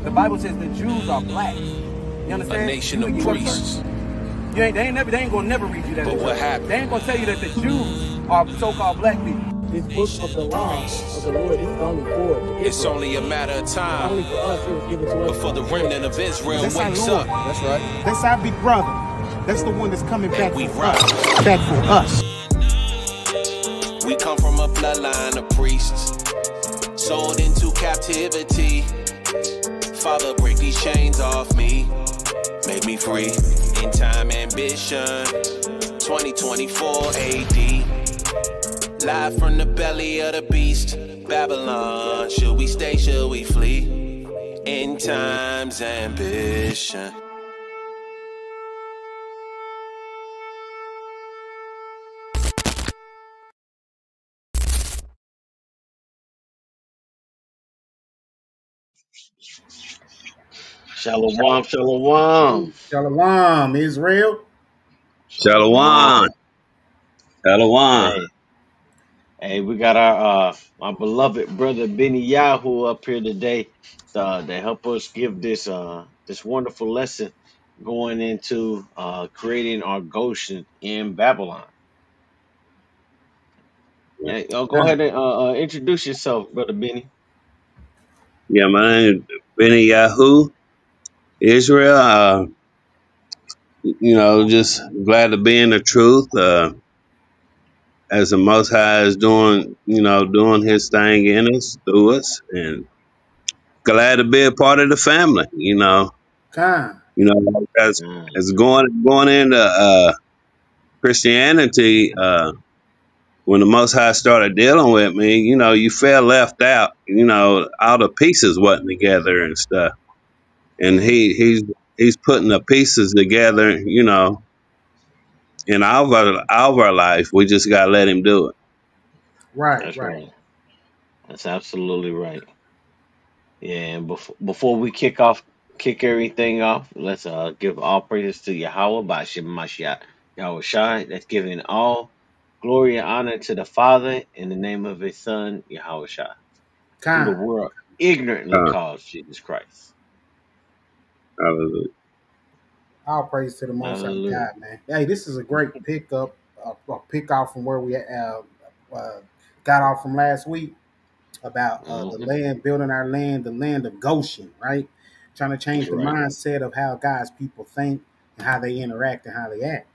The Bible says the Jews are black. You understand? A nation of priests. They ain't gonna never read you that. But what happened? They ain't gonna tell you that the Jews are so-called black people. This book of the law of the Lord is only for Israel. It's only a matter of time. Only for us, it was given to us. Before the remnant of Israel That's wakes our up. Lord. That's right. That's our big brother. That's the one that's coming back we for ride. us. Back for us. We come from a bloodline of priests, sold into captivity. Father, break these chains off me. Make me free. In time, ambition. 2024 AD. Live from the belly of the beast. Babylon. Should we stay? Should we flee? In time's ambition. Shalom, shalom. Shalom, Israel. Shalom. Shalom. Hey, we got our my beloved brother Benny Yahoo up here today to help us give this this wonderful lesson going into creating our Goshen in Babylon. Hey, go ahead and introduce yourself, brother Benny. Yeah, my name is Benny Yahoo, Israel. Just glad to be in the truth. As the Most High is doing His thing in us, through us, and glad to be a part of the family. Khan. As going into Christianity. When the Most High started dealing with me, you felt left out. All the pieces wasn't together and stuff. And he's putting the pieces together, in our life. We just gotta let him do it. Right. That's right. That's absolutely right. Yeah, and before we kick everything off, let's give all praises to Yahweh by Shem Mashiach Yahweh Shai. That's giving all glory and honor to the Father in the name of His Son Yahweh Shai, who the Khan. world ignorantly Uh, calls Jesus Christ. hallelujah. All praise to the Most High Hallelujah. God, man. Hey, this is a great pickup, pick off from where we got off from last week about the Mhm. land, building our land, the land of Goshen, right? Trying to change That's the right. mindset of how God's people think and how they interact and how they act.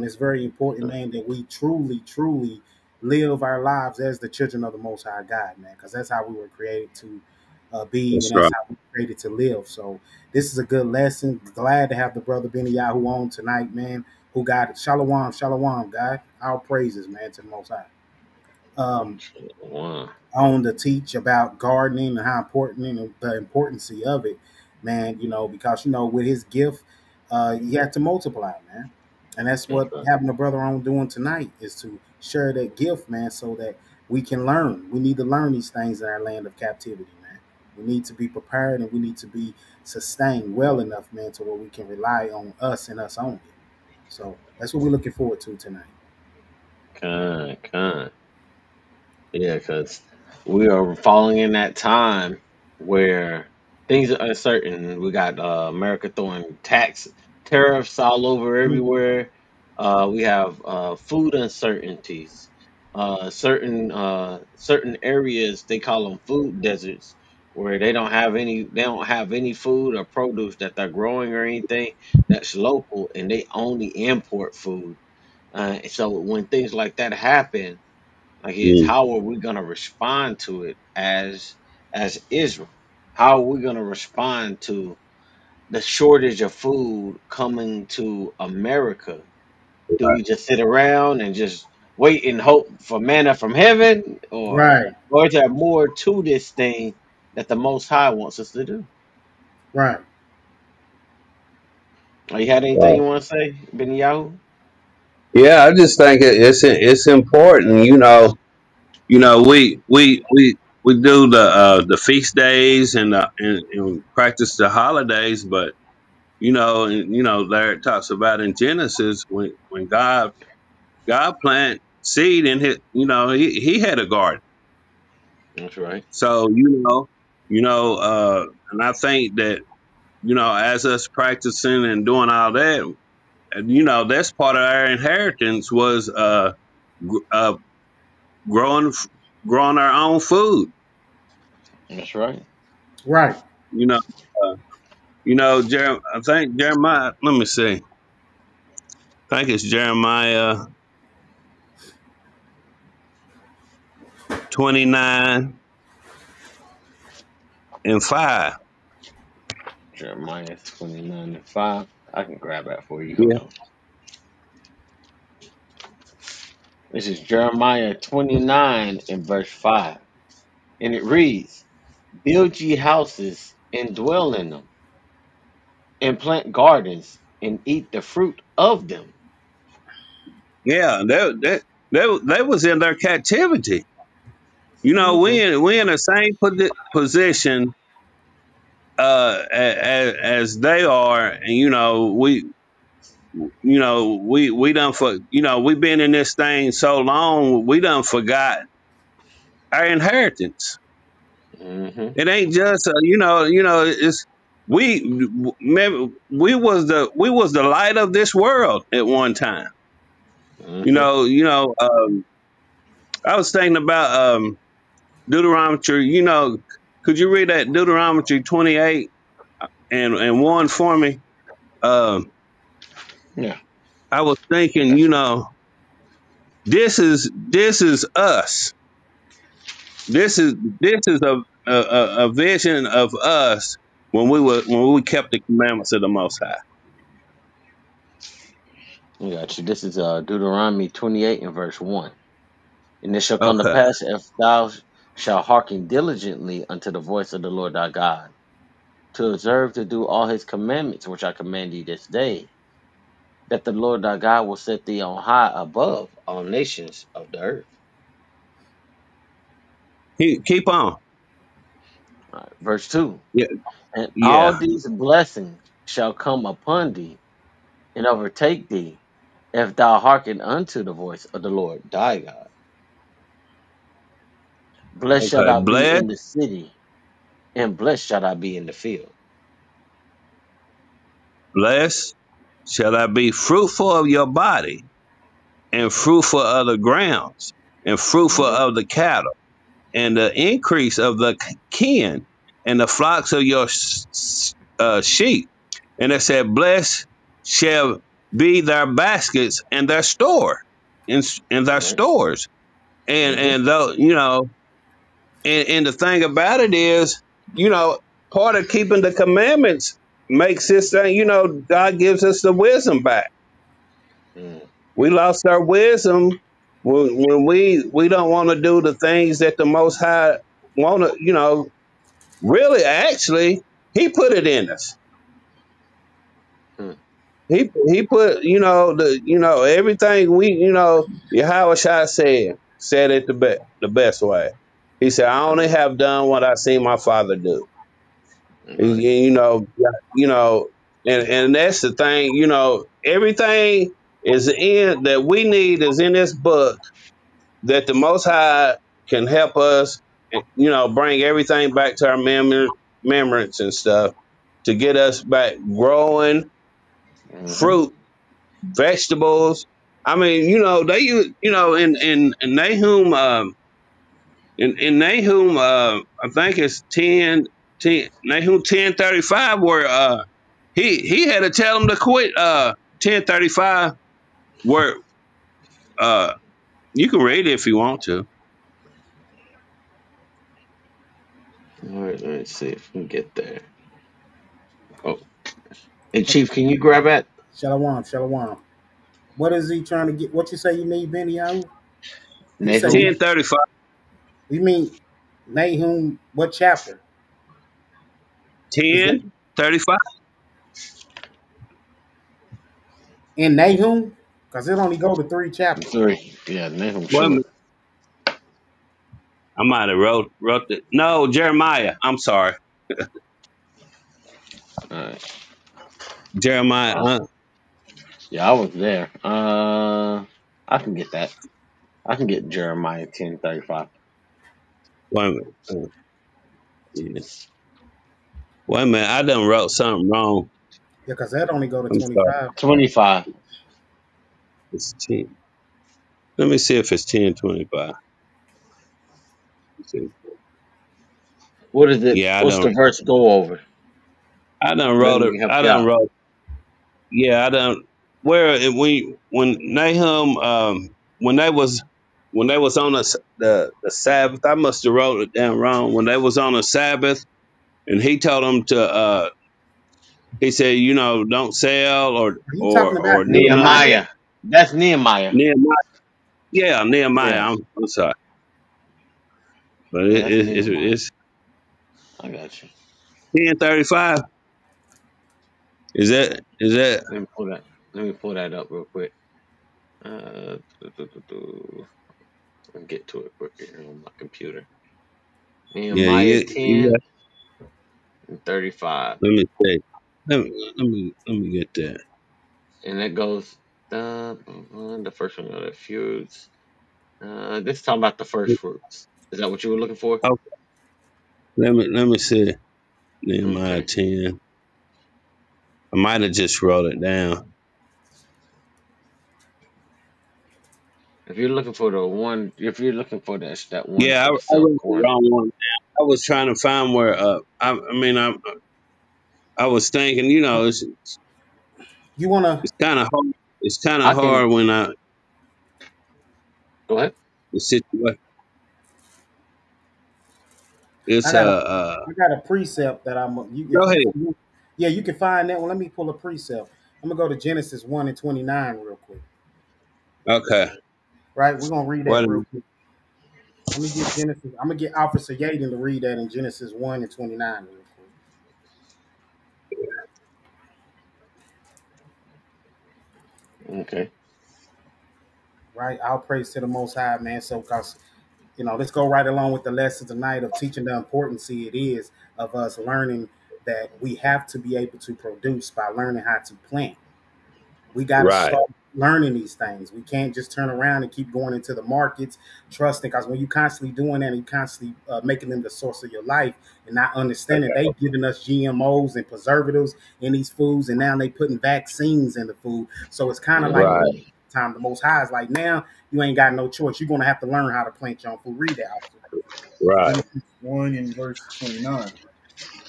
It's very important, man, that we truly live our lives as the children of the Most High God, man, because that's how we were created to be, and That's that's right. how we were created to live. So this is a good lesson. Glad to have the brother Benny Yahoo on tonight, man. Who got it? Shalom, God. All praises, man, to the Most High. Wow. On to teach about gardening and how important and the importance of it, man. Because with his gift, he had to multiply, man, and that's That's what right. having a brother on doing tonight is to share that gift, man, so that we can learn. We need to learn these things in our land of captivity, man. We need to be prepared and we need to be sustained well enough, man, to where we can rely on us and us only. So that's what we're looking forward to tonight. Kind. Yeah, because we are falling in that time where things are uncertain. We got America throwing tax tariffs all over Mhm. everywhere. We have food uncertainties. Certain areas they call them food deserts, where they don't have any food or produce that they're growing or anything that's local, and they only import food. So when things like that happen, like, is Mm, how are we going to respond to it as Israel? How are we going to respond to the shortage of food coming to America? Do we just sit around and just wait and hope for manna from heaven, Right, or is there more to this thing that the Most High wants us to do? right. Are you had anything right. you want to say, Ben Yahoo? Yeah, I just think it's important. We do the feast days and practice the holidays, but there it talks about in Genesis when God planted seed in his, he had a garden. That's right. So, and I think that, as us practicing and doing all that, that's part of our inheritance was uh, growing growing our own food. That's right. Right. You know, uh, I think Jeremiah. Let me see. I think it's Jeremiah 29:5. Jeremiah 29:5. I can grab that for you. Hold Yeah. on. This is Jeremiah 29 and verse 5. And it reads, Build ye houses and dwell in them, and plant gardens and eat the fruit of them. Yeah, they was in their captivity. Hmm. We in the same position as they are, and we done for we've been in this thing so long, we done forgot our inheritance. Hmm. It ain't just it's we we was the light of this world at one time. Hmm. I was thinking about Deuteronomy. Could you read that Deuteronomy 28 and 1 for me? Um, Yeah. I was thinking, Got you. this is us. This is a vision of us when we kept the commandments of the Most High. I got you. This is Deuteronomy 28 and verse 1. And it shall come to Okay. pass if thou shalt hearken diligently unto the voice of the Lord thy God, to observe to do all his commandments which I command thee this day, that the Lord thy God will set thee on high above all nations of the earth. Keep on. All right, verse 2. Yeah. And all Yeah. these blessings shall come upon thee and overtake thee, if thou hearken unto the voice of the Lord thy God. Blessed shall Okay. thou be in the city, and blessed shall thou be in the field. Blessed shall I be fruitful of your body, and fruitful of the grounds, and fruitful Hmm. of the cattle, and the increase of the kin, and the flocks of your sheep. And it said, blessed shall be their baskets and their store, in their Right. stores. And Hmm. and though and the thing about it is, you know, part of keeping the commandments makes this thing. God gives us the wisdom back. Mm. We lost our wisdom when we don't want to do the things that the Most High want to. Really, actually, He put it in us. Mm. He put everything Yahweh Shai said it the best way. He said, "I only Mm. have done what I see my Father do." Right. You know, you know, and that's the thing. Everything is in that we need is in this book that the Most High can help us. Bring everything back to our remembrance and stuff to get us back growing Hmm. fruit, vegetables. I mean, they use, in Nahum, in Nahum, I think it's 10:35, where he had to tell them to quit 10:35, where uh you can read it if you want to. All right. Let's see if we can get there. Oh, hey Chief, can you grab that? Shalom, shalom. What is he trying to get? What you say you need, Benny? You say Nahum. you 10:35, you mean Nahum? What chapter is that? 10:35. In Nahum? Because it only go to 3 chapters. 3. Yeah, Nahum Wait a short. minute, I might have wrote it. No, Jeremiah. I'm sorry, All right. Jeremiah. Yeah, I was there. I can get that. I can get Jeremiah 10:35. Wait a minute. Yeah. Wait a minute, I done wrote something wrong. Yeah, because that only go to I'm sorry. 25. 25. It's 10. Let me see if it's 10:25. What is it? Yeah, What's the verse go over? I done Let wrote it. me help I you done out. wrote. Yeah, I done. Where it, when Nahum when they was on the Sabbath, I must have wrote it down wrong. When they was on the Sabbath, and he told them to. He said, don't sell Are you talking about or do not. Nehemiah? Nehemiah. That's Nehemiah. Nehemiah. Yeah, Nehemiah. Yeah. I'm sorry, but Yeah, that's Nehemiah. it's I got you. 10:35. Is that Let me pull that. Let me pull that up real quick. Uh, Let me get to it quick here on my computer. yeah? Nehemiah You 10 and 35. let me see. Let me get that. And it goes, the first one, the fruits. This is talking about the first fruits. Is that what you were looking for? Oh, let me see. Nehemiah Okay. 10. I might have just wrote it down. If you're looking for that one Yeah, for I the silk wrote the one, wrong one. I was trying to find where. I mean, I was thinking, You want to, it's kind of hard. It's kind of I can hard when go ahead. the situation. It's I got a, I got a precept that go if ahead. you, yeah, you can find that one. Let me pull a precept. I'm going to go to Genesis 1 and 29 real quick. Okay. Right? We're going to read that What? real quick. Let me get Genesis. I'm going to get Officer Yaden to read that in Genesis 1 and 29 real quick. Okay. Right? I'll praise to the Most High, man. So, because, let's go right along with the lesson tonight of teaching the importance it is of us learning that we have to be able to produce by learning how to plant. We got to Right. start learning these things. We can't just turn around and keep going into the markets, trusting. Because when you constantly doing that and you constantly making them the source of your life and not understanding, they giving us GMOs and preservatives in these foods, and now they putting vaccines in the food. So it's kind of like Hmm. Right. time the Most High is like, now you ain't got no choice. You're gonna have to learn how to plant your own food. Read that out. Right. Genesis 1 in verse 29.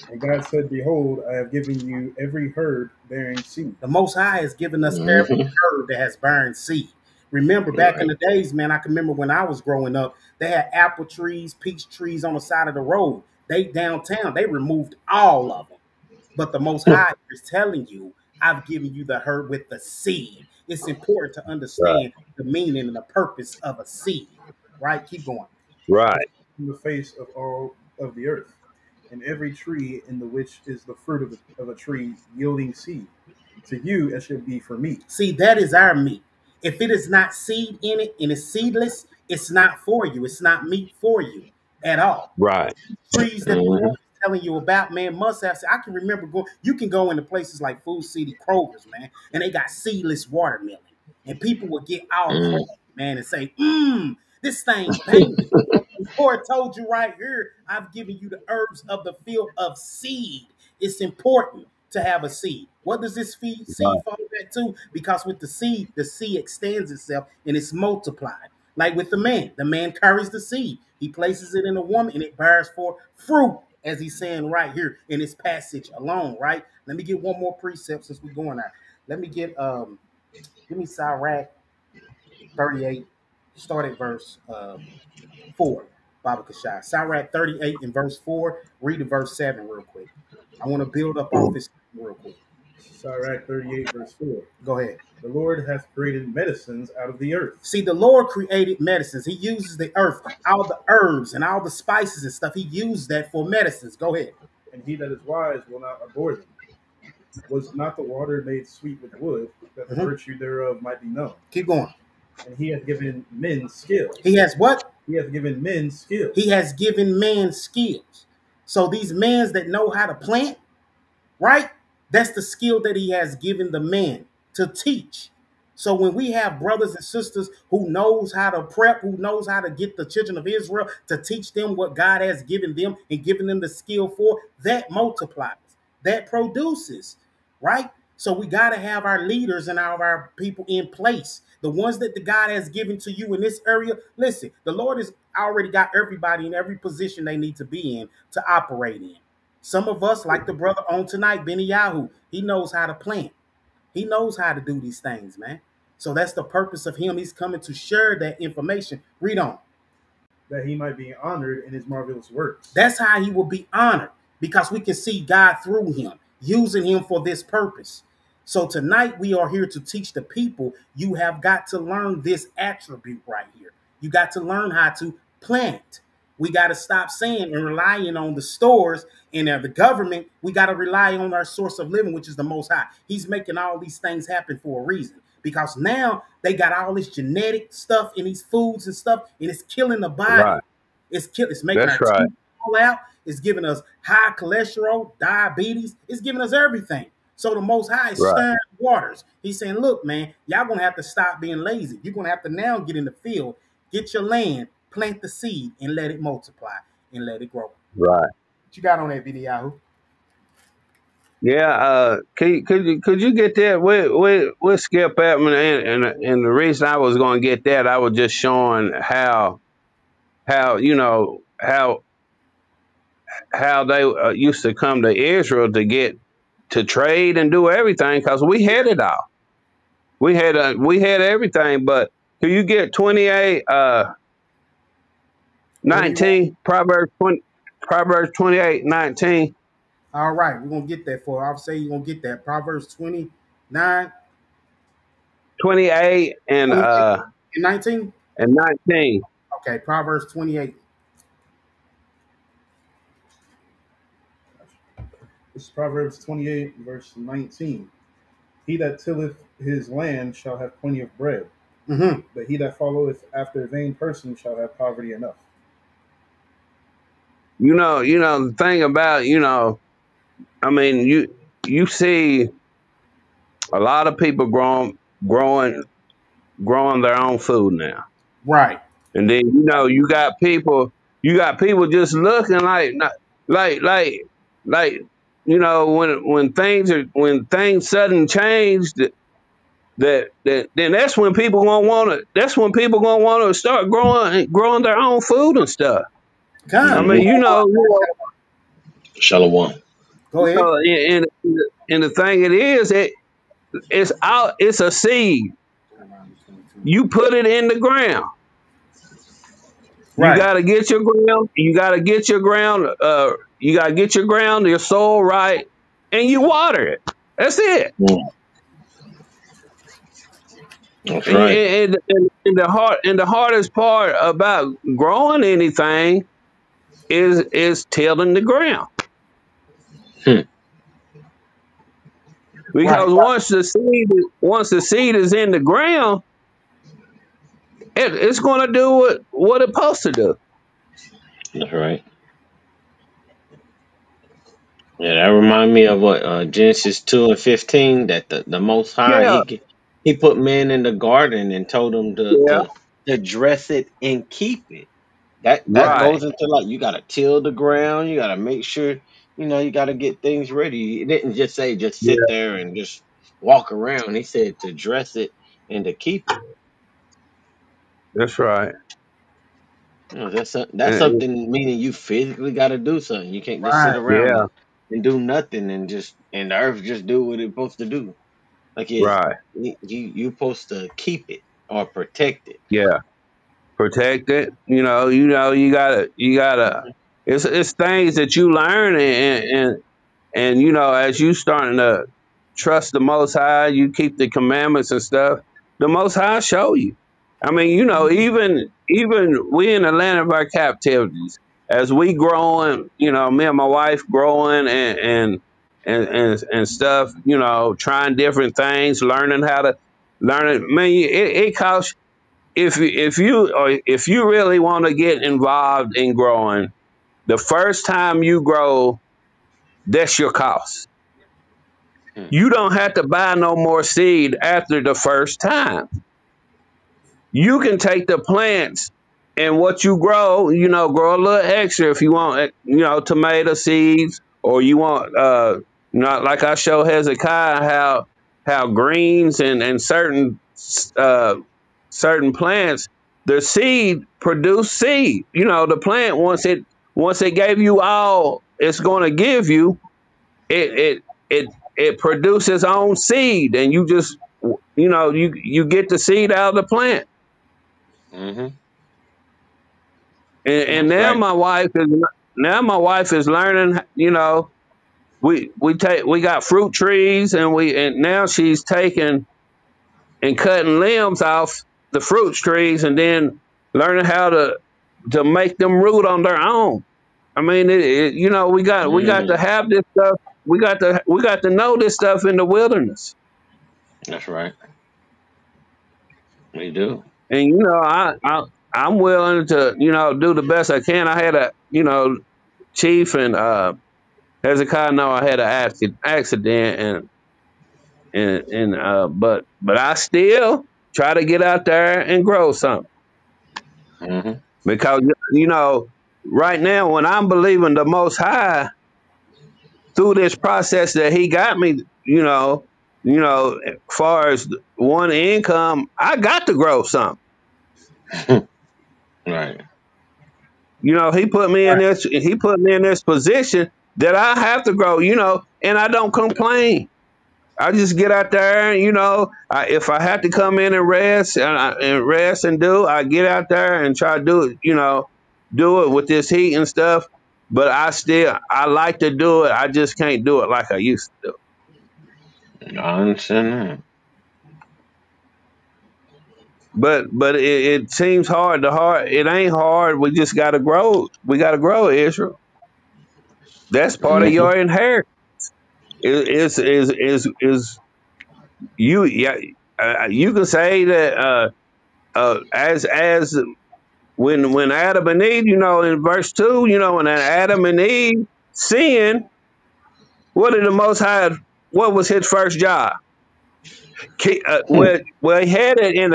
And God said, Behold, I have given you every herb bearing seed. The Most High has given us every Hmm. herb that has bearing seed. Remember, back in Right. the days, man, I can remember when I was growing up, they had apple trees, peach trees on the side of the road. They downtown, they removed all of them. But the Most High is telling you, I've given you the herb with the seed. It's important to Right. understand the meaning and the purpose of a seed. Right? Keep going. Right. From the face of all of the earth, and every tree in the which is the fruit of a tree yielding seed. To you it should be for meat. See, that is our meat. If it is not seed in it and it's seedless, it's not for you. It's not meat for you at all. Right. Trees that the Hmm. Lord is telling you about, man, must have. I can remember going. You can go into places like Food City, Kroger's, man, and they got seedless watermelon, and people will get all Hmm. crazy, man, and say, this thing banging." The Lord told you right here, I've given you the herbs of the field of seed. It's important to have a seed. What does this seed Right. fall back to? Because with the seed extends itself and it's multiplied. Like with the man carries the seed. He places it in a woman and it bears forth fruit, as he's saying right here in this passage alone, right? Let me get one more precept since we're going there. Let me give me Sirach 38, start at verse 4. Baba Kashai. Sirach 38 and verse 4. Read the verse 7 real quick. I want to build up off this real quick. Sirach 38, verse 4. Go ahead. The Lord hath created medicines out of the earth, See, the Lord created medicines. He uses the earth, all the herbs and all the spices and stuff. He used that for medicines. Go ahead. and he that is wise will not abhor them. Was not the water made sweet with wood, that the Mhm. virtue thereof might be known? Keep going. And he hath given men skill. He has what? He hath given men skill. He has given man skills. So these men that know how to plant, right? That's the skill that he has given the man to teach. So when we have brothers and sisters who knows how to prep, who knows how to get the children of Israel to teach them what God has given them and given them the skill for, that multiplies. that produces, right? So we got to have our leaders and our people in place. The ones that the God has given to you in this area. Listen, the Lord has already got everybody in every position they need to be in to operate in. Some of us, like the brother on tonight, Benny Yahoo, he knows how to plant. He knows how to do these things, man. So that's the purpose of him. He's coming to share that information. Read on. that he might be honored in his marvelous works. That's how he will be honored, because we can see God through him, using him for this purpose. So tonight we are here to teach the people. You have got to learn this attribute right here. You got to learn how to plant. We got to stop saying and relying on the stores and the government. We got to rely on our source of living, which is the Most High. He's making all these things happen for a reason, because now they got all this genetic stuff in these foods and stuff, and it's killing the body. Right. It's making our That's right. teeth fall out. It's giving us high cholesterol, diabetes. It's giving us everything. So the Most High is Right. stirring the waters. He's saying, look, man, y'all going to have to stop being lazy. You're going to have to now get in the field, get your land, plant the seed, and let it multiply and let it grow. Right. What you got on that, Yahoo? Yeah. Could you get that? We Skip Edmund, and the reason I was going to get that, I was just showing how how they used to come to Israel to trade and do everything, because we had it all. We had everything. But can you get 28 19 Proverbs 28:19? All right, we're going to get that for. I'll say you're going to get that. Proverbs 29, 28 and 19. 19. Okay, Proverbs 28. This is Proverbs 28, verse 19. He that tilleth his land shall have plenty of bread, Mm-hmm. but he that followeth after a vain person shall have poverty enough. The thing about, I mean, you see a lot of people growing their own food now. Right. And then you got people just looking like when things suddenly change, that then that's when people gonna want to start growing their own food and stuff. I Come. mean, Shalom. Go ahead. and the thing it's a seed. You put it in the ground. You Right. gotta get your ground. You gotta get your ground. You gotta get your ground, your soil right, and you water it. That's it. That's right. And the hardest part about growing anything is tilling the ground, Hmm. because Right. once the seed is in the ground, it's going to do what it's supposed to do. That's right. Yeah, that remind me of what Genesis 2:15, that the Most High Yeah, he put man in the garden and told him yeah, to dress it and keep it. That right, goes into, like, you gotta till the ground, you gotta make sure, you gotta get things ready. He didn't just say just yeah, sit there and just walk around. He said to dress it and to keep it. that's right. That's And, something, meaning you physically gotta do something. You can't just sit Right. around yeah, and do nothing and the earth just do what it's supposed to do. Like, right, you supposed to keep it or protect it. yeah. Protect it. You gotta. Mhm. It's things that you learn, and as you starting to trust the Most High, you keep the commandments and stuff. The Most High show you. I mean, even we in the land of our captivities, as we growing, me and my wife growing and stuff, trying different things, learning how to learn it. Man, it costs, if you really want to get involved in growing, the first time you grow, that's your cost. Hmm. You don't have to buy no more seed after the first time. You can take the plants and what you grow, grow a little extra if you want, tomato seeds, or you want Not like I show Hezekiah how greens and uh, certain plants, the seed produce seed. The plant once it gave you all it's going to give you, it produces its own seed, and you just you get the seed out of the plant. Mm-hmm. And That's right. now my wife is learning. We got fruit trees, and now she's taking and cutting limbs off the fruit trees, and then learning how to make them root on their own. I mean, we got to Mm-hmm. have this stuff. We got to know this stuff in the wilderness. That's right. We do. And I'm willing to do the best I can. I had a chief and Hezekiah know I had an accident, but I still try to get out there and grow something, Mm-hmm. because right now when I'm believing the Most High through this process that He got me, as far as one income, I got to grow something. Right. He put me in this. He put me in this position that I have to grow. And I don't complain. I just get out there, and if I have to come in and rest and do, I get out there and try to do it. Do it with this heat and stuff. But I like to do it. I just can't do it like I used to do. I understand But it seems hard. It ain't hard. We just got to grow. We got to grow, Israel. That's that. part of Mm-hmm. your inheritance. Is you? Yeah, you can say that as when Adam and Eve, in verse 2, when Adam and Eve sinned, what did the Most High? What was his first job? Well, he had it in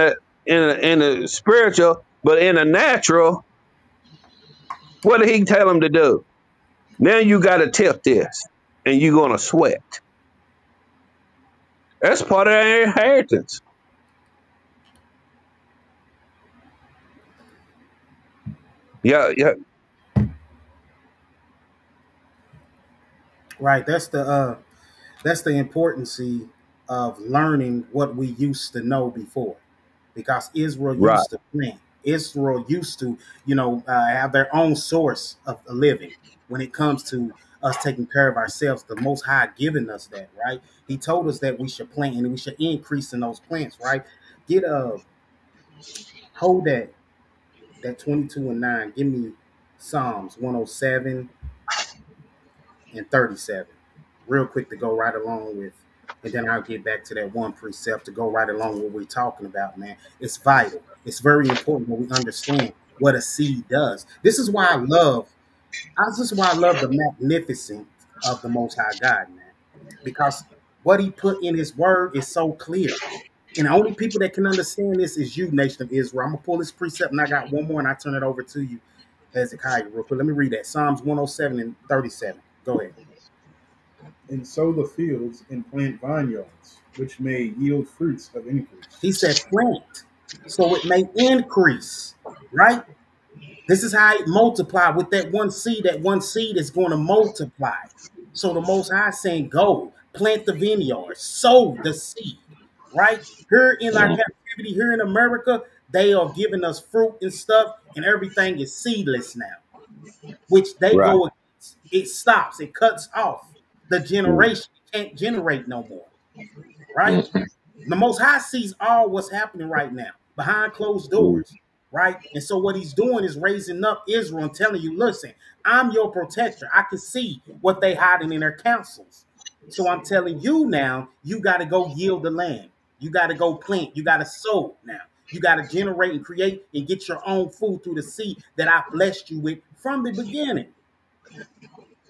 the spiritual, but in the natural, what did he tell him to do? Now you got to tip this, and you're gonna sweat. That's part of our inheritance. Yeah, yeah, Right. That's the importance of learning what we used to know before, because Israel right. used to plant. Israel used to, have their own source of a living. When it comes to us taking care of ourselves, the Most High giving us that, right? He told us that we should plant and we should increase in those plants, right? Get hold that 22:9. Give me Psalms 107 and 37, real quick, to go right along with, and then I'll get back to that one precept to go right along with what we're talking about, man. It's vital. It's very important when we understand what a seed does. This is why I love the magnificence of the Most High God, man, because what He put in His Word is so clear. And the only people that can understand this is you, nation of Israel. I'm gonna pull this precept, and I got one more, and I turn it over to you, Hezekiah, real quick. Let me read that. Psalms 107 and 37. Go ahead. And sow the fields and plant vineyards, which may yield fruits of increase. He said plant, so it may increase, right? This is how it multiply with that one seed. That one seed is going to multiply. So the Most High saying, go plant the vineyard, sow the seed, right? Here in our Mm-hmm. captivity, here in America, they are giving us fruit and stuff, and everything is seedless now, which they Right. go against. It stops, it cuts off the Mm, generation. It can't generate no more, right? Mm-hmm. The Most High sees all what's happening right now behind closed mm, doors, right? And so what He's doing is raising up Israel and telling you, listen, I'm your protector. I can see what they hiding in their councils. So I'm telling you now, you got to go yield the land. You got to go plant. You got to sow now. You got to generate and create and get your own food through the seed that I blessed you with from the beginning.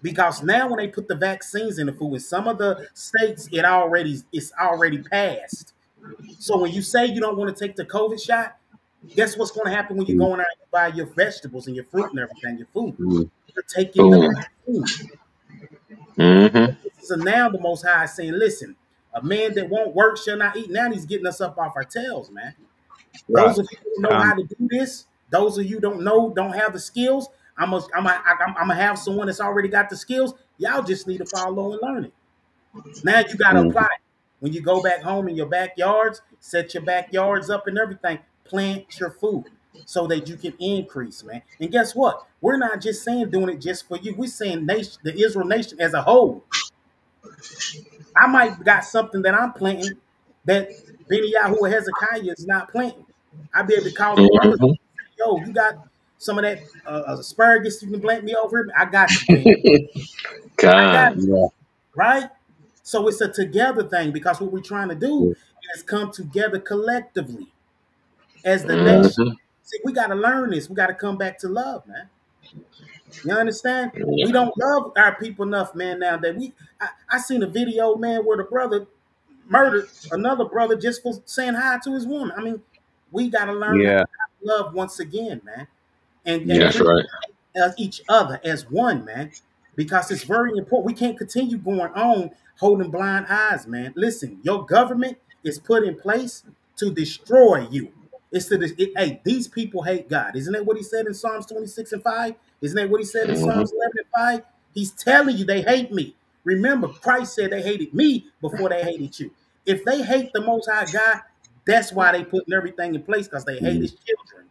Because now when they put the vaccines in the food, in some of the states, it's already passed. So when you say you don't want to take the COVID shot, guess what's going to happen when you mm, go in there and buy your vegetables and your fruit and everything, your food? mm, You're taking the Boom. vaccine. Mm-hmm. So now the Most High is saying, listen, a man that won't work shall not eat. Now he's getting us up off our tails, man. Right. Those of you who know Um, how to do this, those of you don't know, don't have the skills, I'm gonna have someone that's already got the skills. Y'all just need to follow and learn it. Now you got to mm, apply it. When you go back home in your backyards, set your backyards up and everything. Plant your food so that you can increase, man. And guess what? We're not just saying doing it just for you. We're saying nation, the Israel nation as a whole. I might got something that I'm planting that Benny Yahoo or Hezekiah is not planting. I'll be able to call the brothers. Mm-hmm. Yo, you got some of that asparagus you can plant me over? I got you, Ben. I got God. you, yeah. right? So it's a together thing because what we're trying to do Yeah. is come together collectively as the nation. Mm-hmm. See, we got to learn this. We got to come back to love, man. You understand? We Yeah. don't love our people enough, man. Now that I seen a video, man, where the brother murdered another brother just for saying hi to his woman. I mean, we got to learn how Yeah. to love once again, man, and Yeah. That's please right. as each other as one, man, because it's very important. We can't continue going on holding blind eyes, man. Listen, your government is put in place to destroy you. It's hey, these people hate God. Isn't that what he said in Psalms 26 and 5? Isn't that what he said in Mm-hmm. Psalms 11 and 5? He's telling you they hate me. Remember, Christ said they hated me before they hated you. If they hate the Most High God, that's why they putting everything in place because they hate Mm, his children.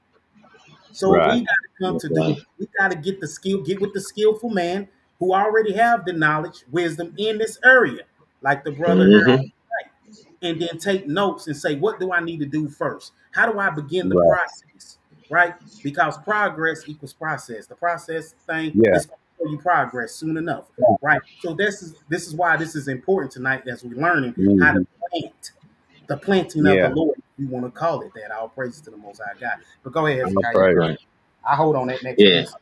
So what right. we got to come That's to right. do, we got to get the skill, get with the skillful man who already have the knowledge, wisdom in this area, like the brother here, Mm-hmm. and then take notes and say, what do I need to do first? How do I begin the Right. process? Right? Because progress equals process. The process thing Yeah. is going to show you progress soon enough. Right? So this is why this is important tonight as we're learning how to Hmm. plant. The planting of the Yeah. Lord, if you want to call it that. All praise to the Most High God. But go ahead, All Hezekiah. praise. Right. I hold on that next Yeah. piece.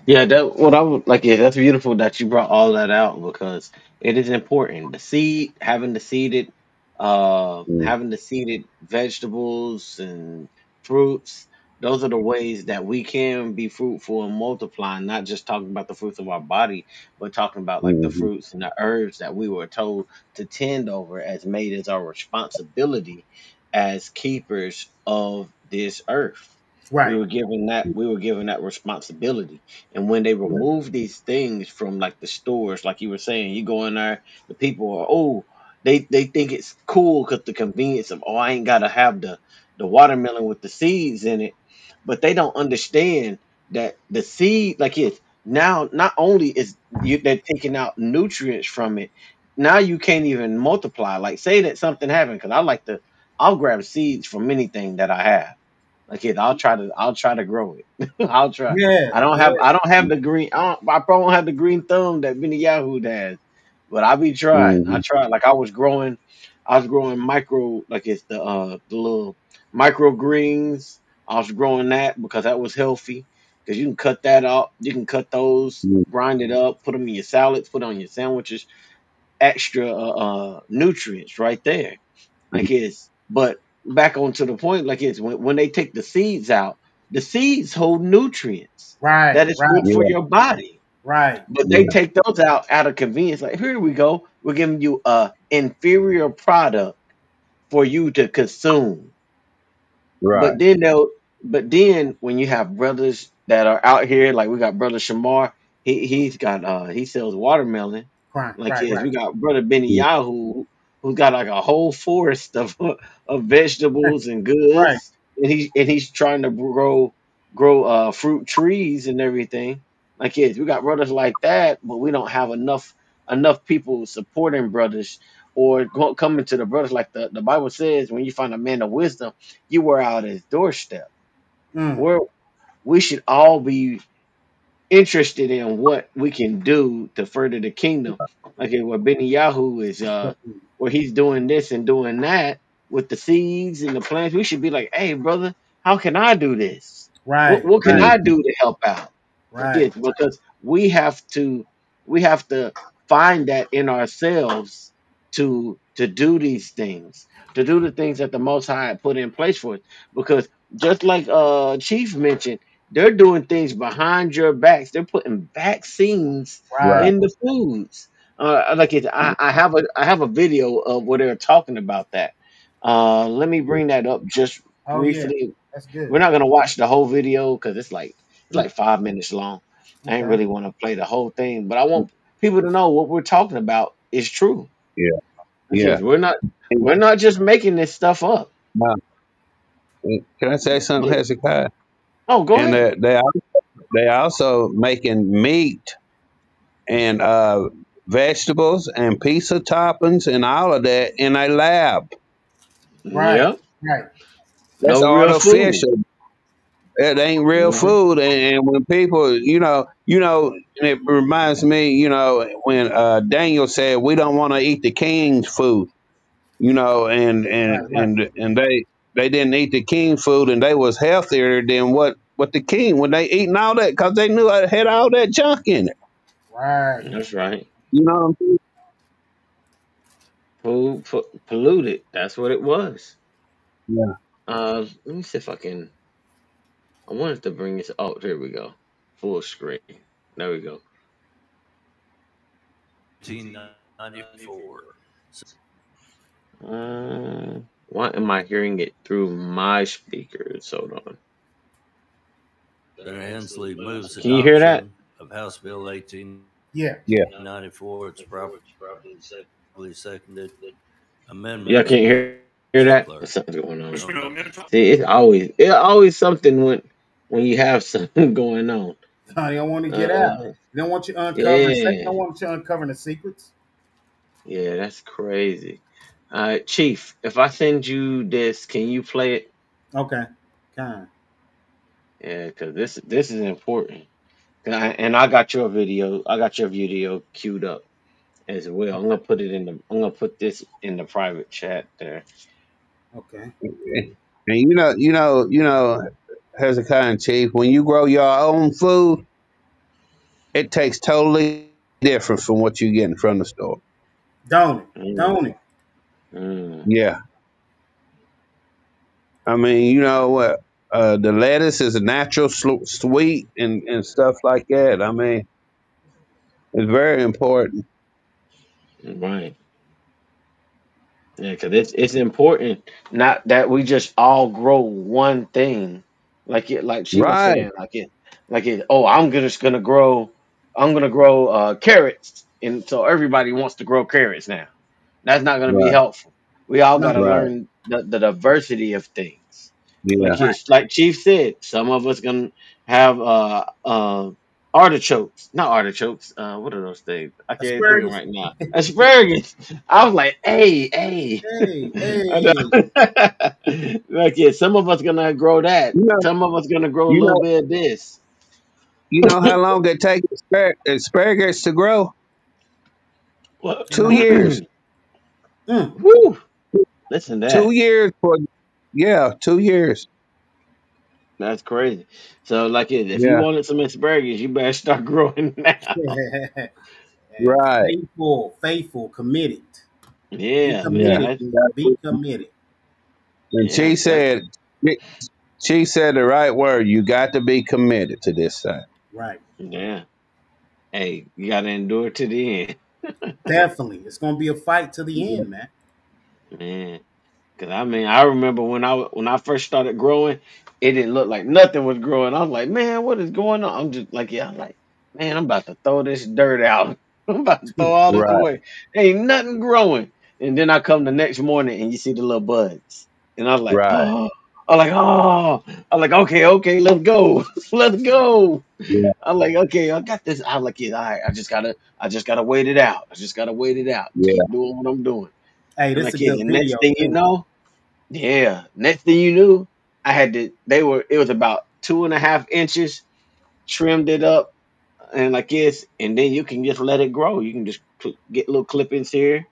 Yeah, that what I would like. Yeah, that's beautiful that you brought all that out because it is important. The seed, Mm, having the seeded vegetables and fruits. Those are the ways that we can be fruitful and multiply. Not just talking about the fruits of our body, but talking about like the mhm. fruits and the herbs that we were told to tend over as made as our responsibility as keepers of this earth. Right. We were given that responsibility. And when they Yeah. remove these things from like the stores, like you were saying, you go in there, the people are they think it's cool because the convenience of I ain't gotta have the watermelon with the seeds in it, but they don't understand that the seed like it's now not only is they're taking out nutrients from it, now you can't even multiply. Like say that something happened because I'll grab seeds from anything that I have like it, I'll try to grow it. I'll try. Yeah. Yeah. I don't have the green I probably don't have the green thumb that Benny Yahoo has. But I be trying. I Mhm. tried. Like I was growing micro like it's the little microgreens. I was growing that because that was healthy. Because you can cut that up. You can cut those, Mm, grind it up, put them in your salads, put on your sandwiches. Extra nutrients right there mm. like it's but back onto the point like it's when they take the seeds out, the seeds hold nutrients Right. that is Right. good for Yeah. your body, Right. but they Yeah. take those out of convenience. Like here we go, we're giving you a inferior product for you to consume. Right. But then they'll, but then when you have brothers that are out here, like we got brother Shamar, he's got he sells watermelon. Right. Like Right. yes, Right. we got brother Benny Mm, Yahoo who got like a whole forest of of vegetables and Right. goods, and he's trying to grow fruit trees and everything. Like yes, we got brothers like that, but we don't have enough people supporting brothers or coming to the brothers like the Bible says when you find a man of wisdom you were out his doorstep. Mm. Where we should all be interested in what we can do to further the kingdom. Like where Benny Yahoo is where he's doing this and doing that with the seeds and the plants, we should be like, hey brother, how can I do this? Right. What can Right. I mhm. do to help out? Like Right. it because we have to find that in ourselves to do these things, to do the things that the most high put in place for us. Because just like Chief mentioned, they're doing things behind your backs. They're putting vaccines Right. Right. in the foods. Like it, I have a video of where they're talking about that. Let me bring that up just Oh yeah, briefly. that's good. We're not gonna watch the whole video because it's like 5 minutes long. I ain't Okay. really want to play the whole thing, but I want people to know what we're talking about is true. Yeah. Okay, Yeah. we're not just making this stuff up. Now, can I say something, But Hezekiah? oh, go And ahead. they also making meat and vegetables and pizza toppings and all of that in a lab. Right. Yep. Right. That's No real food. artificial. It ain't real Hmm. food. And when people, and it reminds me, when Daniel said we don't want to eat the king's food, Right. Right. and they didn't eat the king food, and they was healthier than what the king when they eating all that because they knew it had all that junk in it. Right. That's right. You know what I'm saying? Food polluted. That's what it was. Yeah. Let me see if I can. I wanted to bring this. Oh, there we go. Full screen. There we go. 1994. Why am I hearing it through my speakers? Hold on. Senator Hensley moves Can you hear that? adoption of House Bill Yeah. 1894. It's properly seconded. Y'all Amendments, can't hear Mr. that? Clerk. There's something going on. Okay. See, it always something when you have something going on. They don't want to get out. Uh, They don't want you uncovering. They yeah, don't want you uncovering the secrets. yeah, that's crazy. Chief, if I send you this, can you play it? Okay. Kind. Yeah, because this is important. And I got your video. I got your video queued up as well. I'm Okay. gonna put it in the. I'm gonna put this in the private chat there. Okay. And Hezekiah and Chief, when you grow your own food, it tastes totally different from what you get from the store. Don't it? Don't Mm, it? mm, Yeah. I mean, you know what? The lettuce is a natural sweet and stuff like that. I mean, it's very important. right. Yeah, because it's important not that we just all grow one thing, like she was Right, saying, like it. Oh, I'm gonna grow carrots, and so everybody wants to grow carrots now. That's not gonna be right, helpful. We all No. gotta right. learn the diversity of things. Yeah, Right. Like Chief said, some of us gonna have artichokes, not artichokes. What are those things? I can't think of Asparagus. right now. Asparagus. I was like, hey. Hey. I know. Hey. Like yeah, some of us gonna grow that. you know, Some of us gonna grow a you little know, bit of this. you know how long it takes asparagus to grow? Well, Two No. years. Mm. whew, listen to Two that. years for yeah, 2 years. That's crazy. So like if you Yeah, wanted some asparagus, you better start growing now. And right. faithful, faithful, committed. Be Yeah, Yeah. man. committed. Be committed. And Yeah, that's she said the right word. You got to be committed to this thing. Right. yeah. Hey, you gotta endure to the end, Definitely. It's gonna be a fight to the end, man. man. Cause I mean, I remember when I first started growing, it didn't look like nothing was growing. I was like, man, what is going on? I'm just like, yeah, I'm like, man, I'm about to throw this dirt out. I'm about to throw all this Right, away. Ain't nothing growing. And then I come the next morning and you see the little buds, and I was like, right. oh, I'm like, okay, let's go, let's go. Yeah, I'm like, okay, I got this. I'm like, yeah, all right, I just gotta wait it out. I just gotta wait it out. yeah, Keep doing what I'm doing. Hey, And this is like, a yeah, good the next video thing you too. know, yeah. Next thing you knew, I had to. It was about 2.5 inches. Trimmed it up, and like this, and then you can just let it grow. You can just get little clippings here,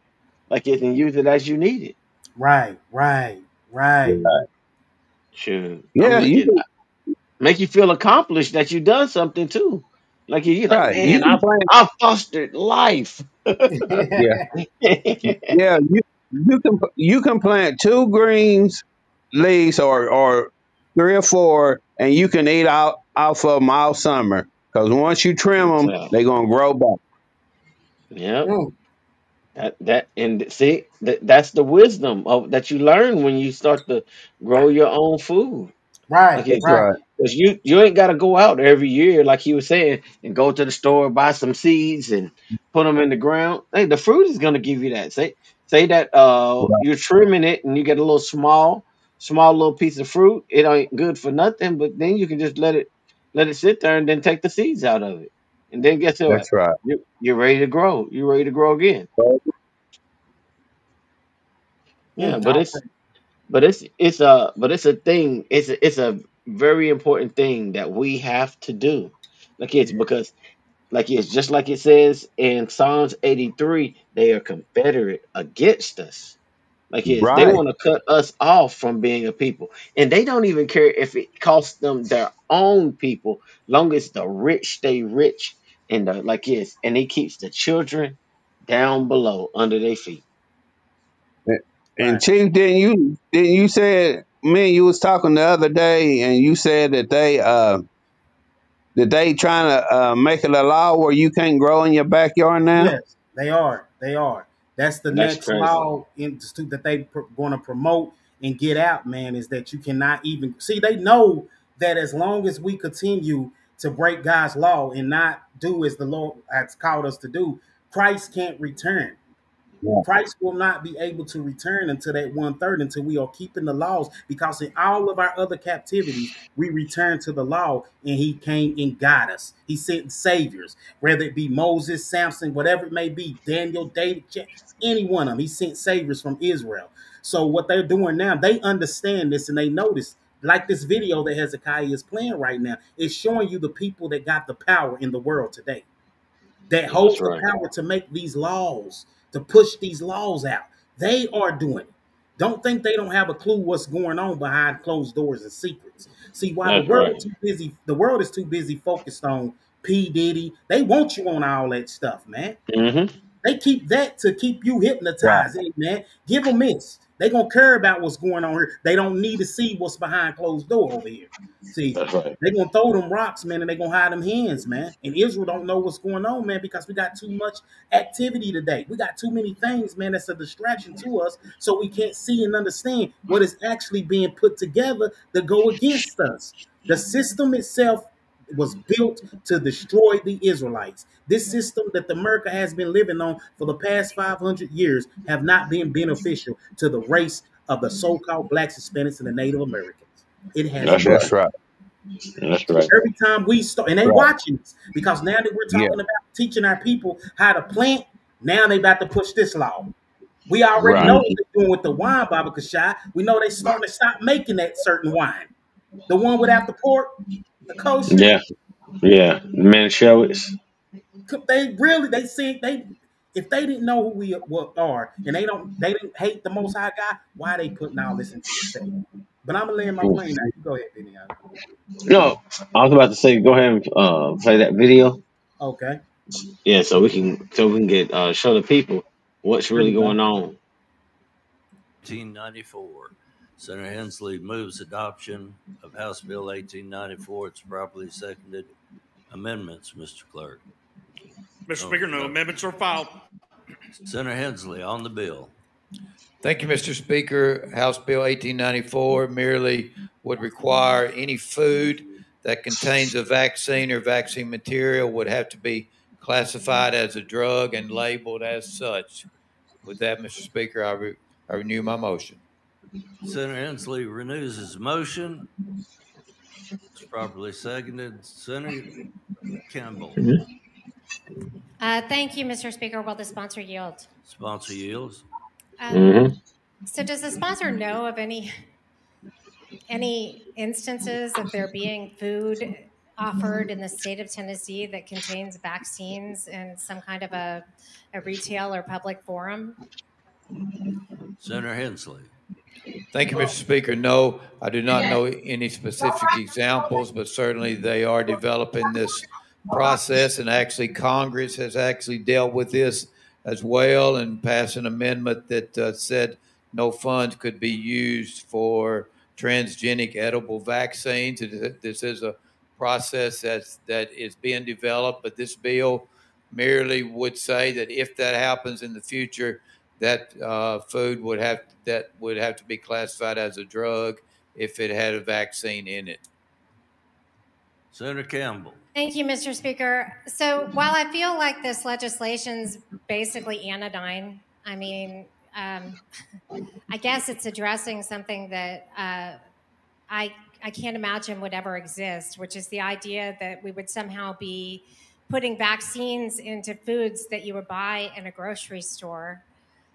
like this, and use it as you need it. Right, right, right. yeah. Sure. I'm Yeah, like it. Make you feel accomplished that you done something too. Like you're like, right. You man, can plant. I fostered life. Yeah, yeah. You can plant two greens leaves or 3 or 4, and you can eat out off of them all summer. Because once you trim them, So, they're gonna grow back. yep. Mm, That and see that's the wisdom of that you learn when you start to grow your own food. right, Like That's it's right. right. because you ain't got to go out every year like he was saying and go to the store buy some seeds and put them in the ground. Hey, the fruit is gonna give you that. Say that you're trimming it and you get a little small little piece of fruit. It ain't good for nothing, but then you can just let it sit there and then take the seeds out of it, and then guess what? That's right. You're ready to grow. You're ready to grow again. Yeah, Mm, I'll pray. but it's a thing. It's a very important thing that we have to do. Like it's Yeah, because like it's just like it says in Psalms 83, they are confederate against us. Like it's they Right. want to cut us off from being a people, and they don't even care if it costs them their own people, long as the rich stay rich and the like it's and he keeps the children down below under their feet. And right. Chief, didn't you said me and you was talking the other day, and you said that they trying to make it a law where you can't grow in your backyard now. Yes, they are. They are. That's the That's next crazy. law that they going to promote and get out, man, is that you cannot even see. They know that as long as we continue to break God's law and not do as the Lord has called us to do, Christ can't return. Yeah. Christ will not be able to return until that 1/3, until we are keeping the laws. Because in all of our other captivities, we return to the law, and He came and got us. He sent saviors, whether it be Moses, Samson, whatever it may be, Daniel, David, any one of them. He sent saviors from Israel. So what they're doing now, they understand this and they notice. Like this video that Hezekiah is playing right now, it's showing you the people that got the power in the world today, that That's holds the right. power to make these laws, to push these laws out. They are doing it. Don't think they don't have a clue what's going on behind closed doors and secrets. See, while That's right. the world is too busy focused on P. Diddy, they want you on all that stuff, man. Hmm. They keep that to keep you Right. hypnotized. Hey, man, give them this. They gonna care about what's going on here. They don't need to see what's behind closed door over here. See, That's right. they gonna throw them rocks, man, and they gonna hide them hands, man. And Israel don't know what's going on, man, because we got too much activity today. We got too many things, man, that's a distraction to us, so we can't see and understand what is actually being put together to go against us. The system itself was built to destroy the Israelites. This system that America has been living on for the past 500 years have not been beneficial to the race of the so-called blacks, Hispanics, and the Native Americans. It has That's not. right. That's right. That's So right. every time we start, and they Right. watching us, because now that we're Yeah. talking about teaching our people how to plant, now they about to push this law. We already Right. know what Hmm. they're doing with the wine, Baba Kashai. We know they starting to stop making that certain wine. The one without the pork, the kosher. Yeah. Yeah. Man, show it. They really they think they, if they didn't know who we are, and they didn't hate the Most High God, why are they putting all this into effect? But I'm gonna land my plane now. You go ahead, Benny. No, I was about to say, go ahead and play that video. Okay, Yeah, so we can get show the people what's here really we go. going on. 1894. Senator Hensley moves adoption of House Bill 1894. It's properly seconded. Amendments, Mr. Clerk. Mr. Speaker, no amendments are filed. Senator Hensley on the bill. Thank you, Mr. Speaker. House Bill 1894 merely would require any food that contains a vaccine or vaccine material would have to be classified as a drug and labeled as such. With that, Mr. Speaker, I renew my motion. Senator Hensley renews his motion. It's properly seconded. Senator Campbell. Thank you, Mr. Speaker. Will the sponsor yield? Sponsor yields. Um, Hmm. so, does the sponsor know of any instances of there being food offered in the state of Tennessee that contains vaccines in some kind of a retail or public forum? Senator Hensley. Thank you, Mr. Speaker. No, I do not know any specific examples, but certainly they are developing this process, and actually Congress has actually dealt with this as well and passed an amendment that said no funds could be used for transgenic edible vaccines. This is a process that is being developed, but this bill merely would say that if that happens in the future, that food would have to be classified as a drug if it had a vaccine in it. Senator Campbell. Thank you, Mr. Speaker. So while I feel like this legislation's basically anodyne, I mean, I guess it's addressing something that I can't imagine would ever exist, which is the idea that we would somehow be putting vaccines into foods that you would buy in a grocery store.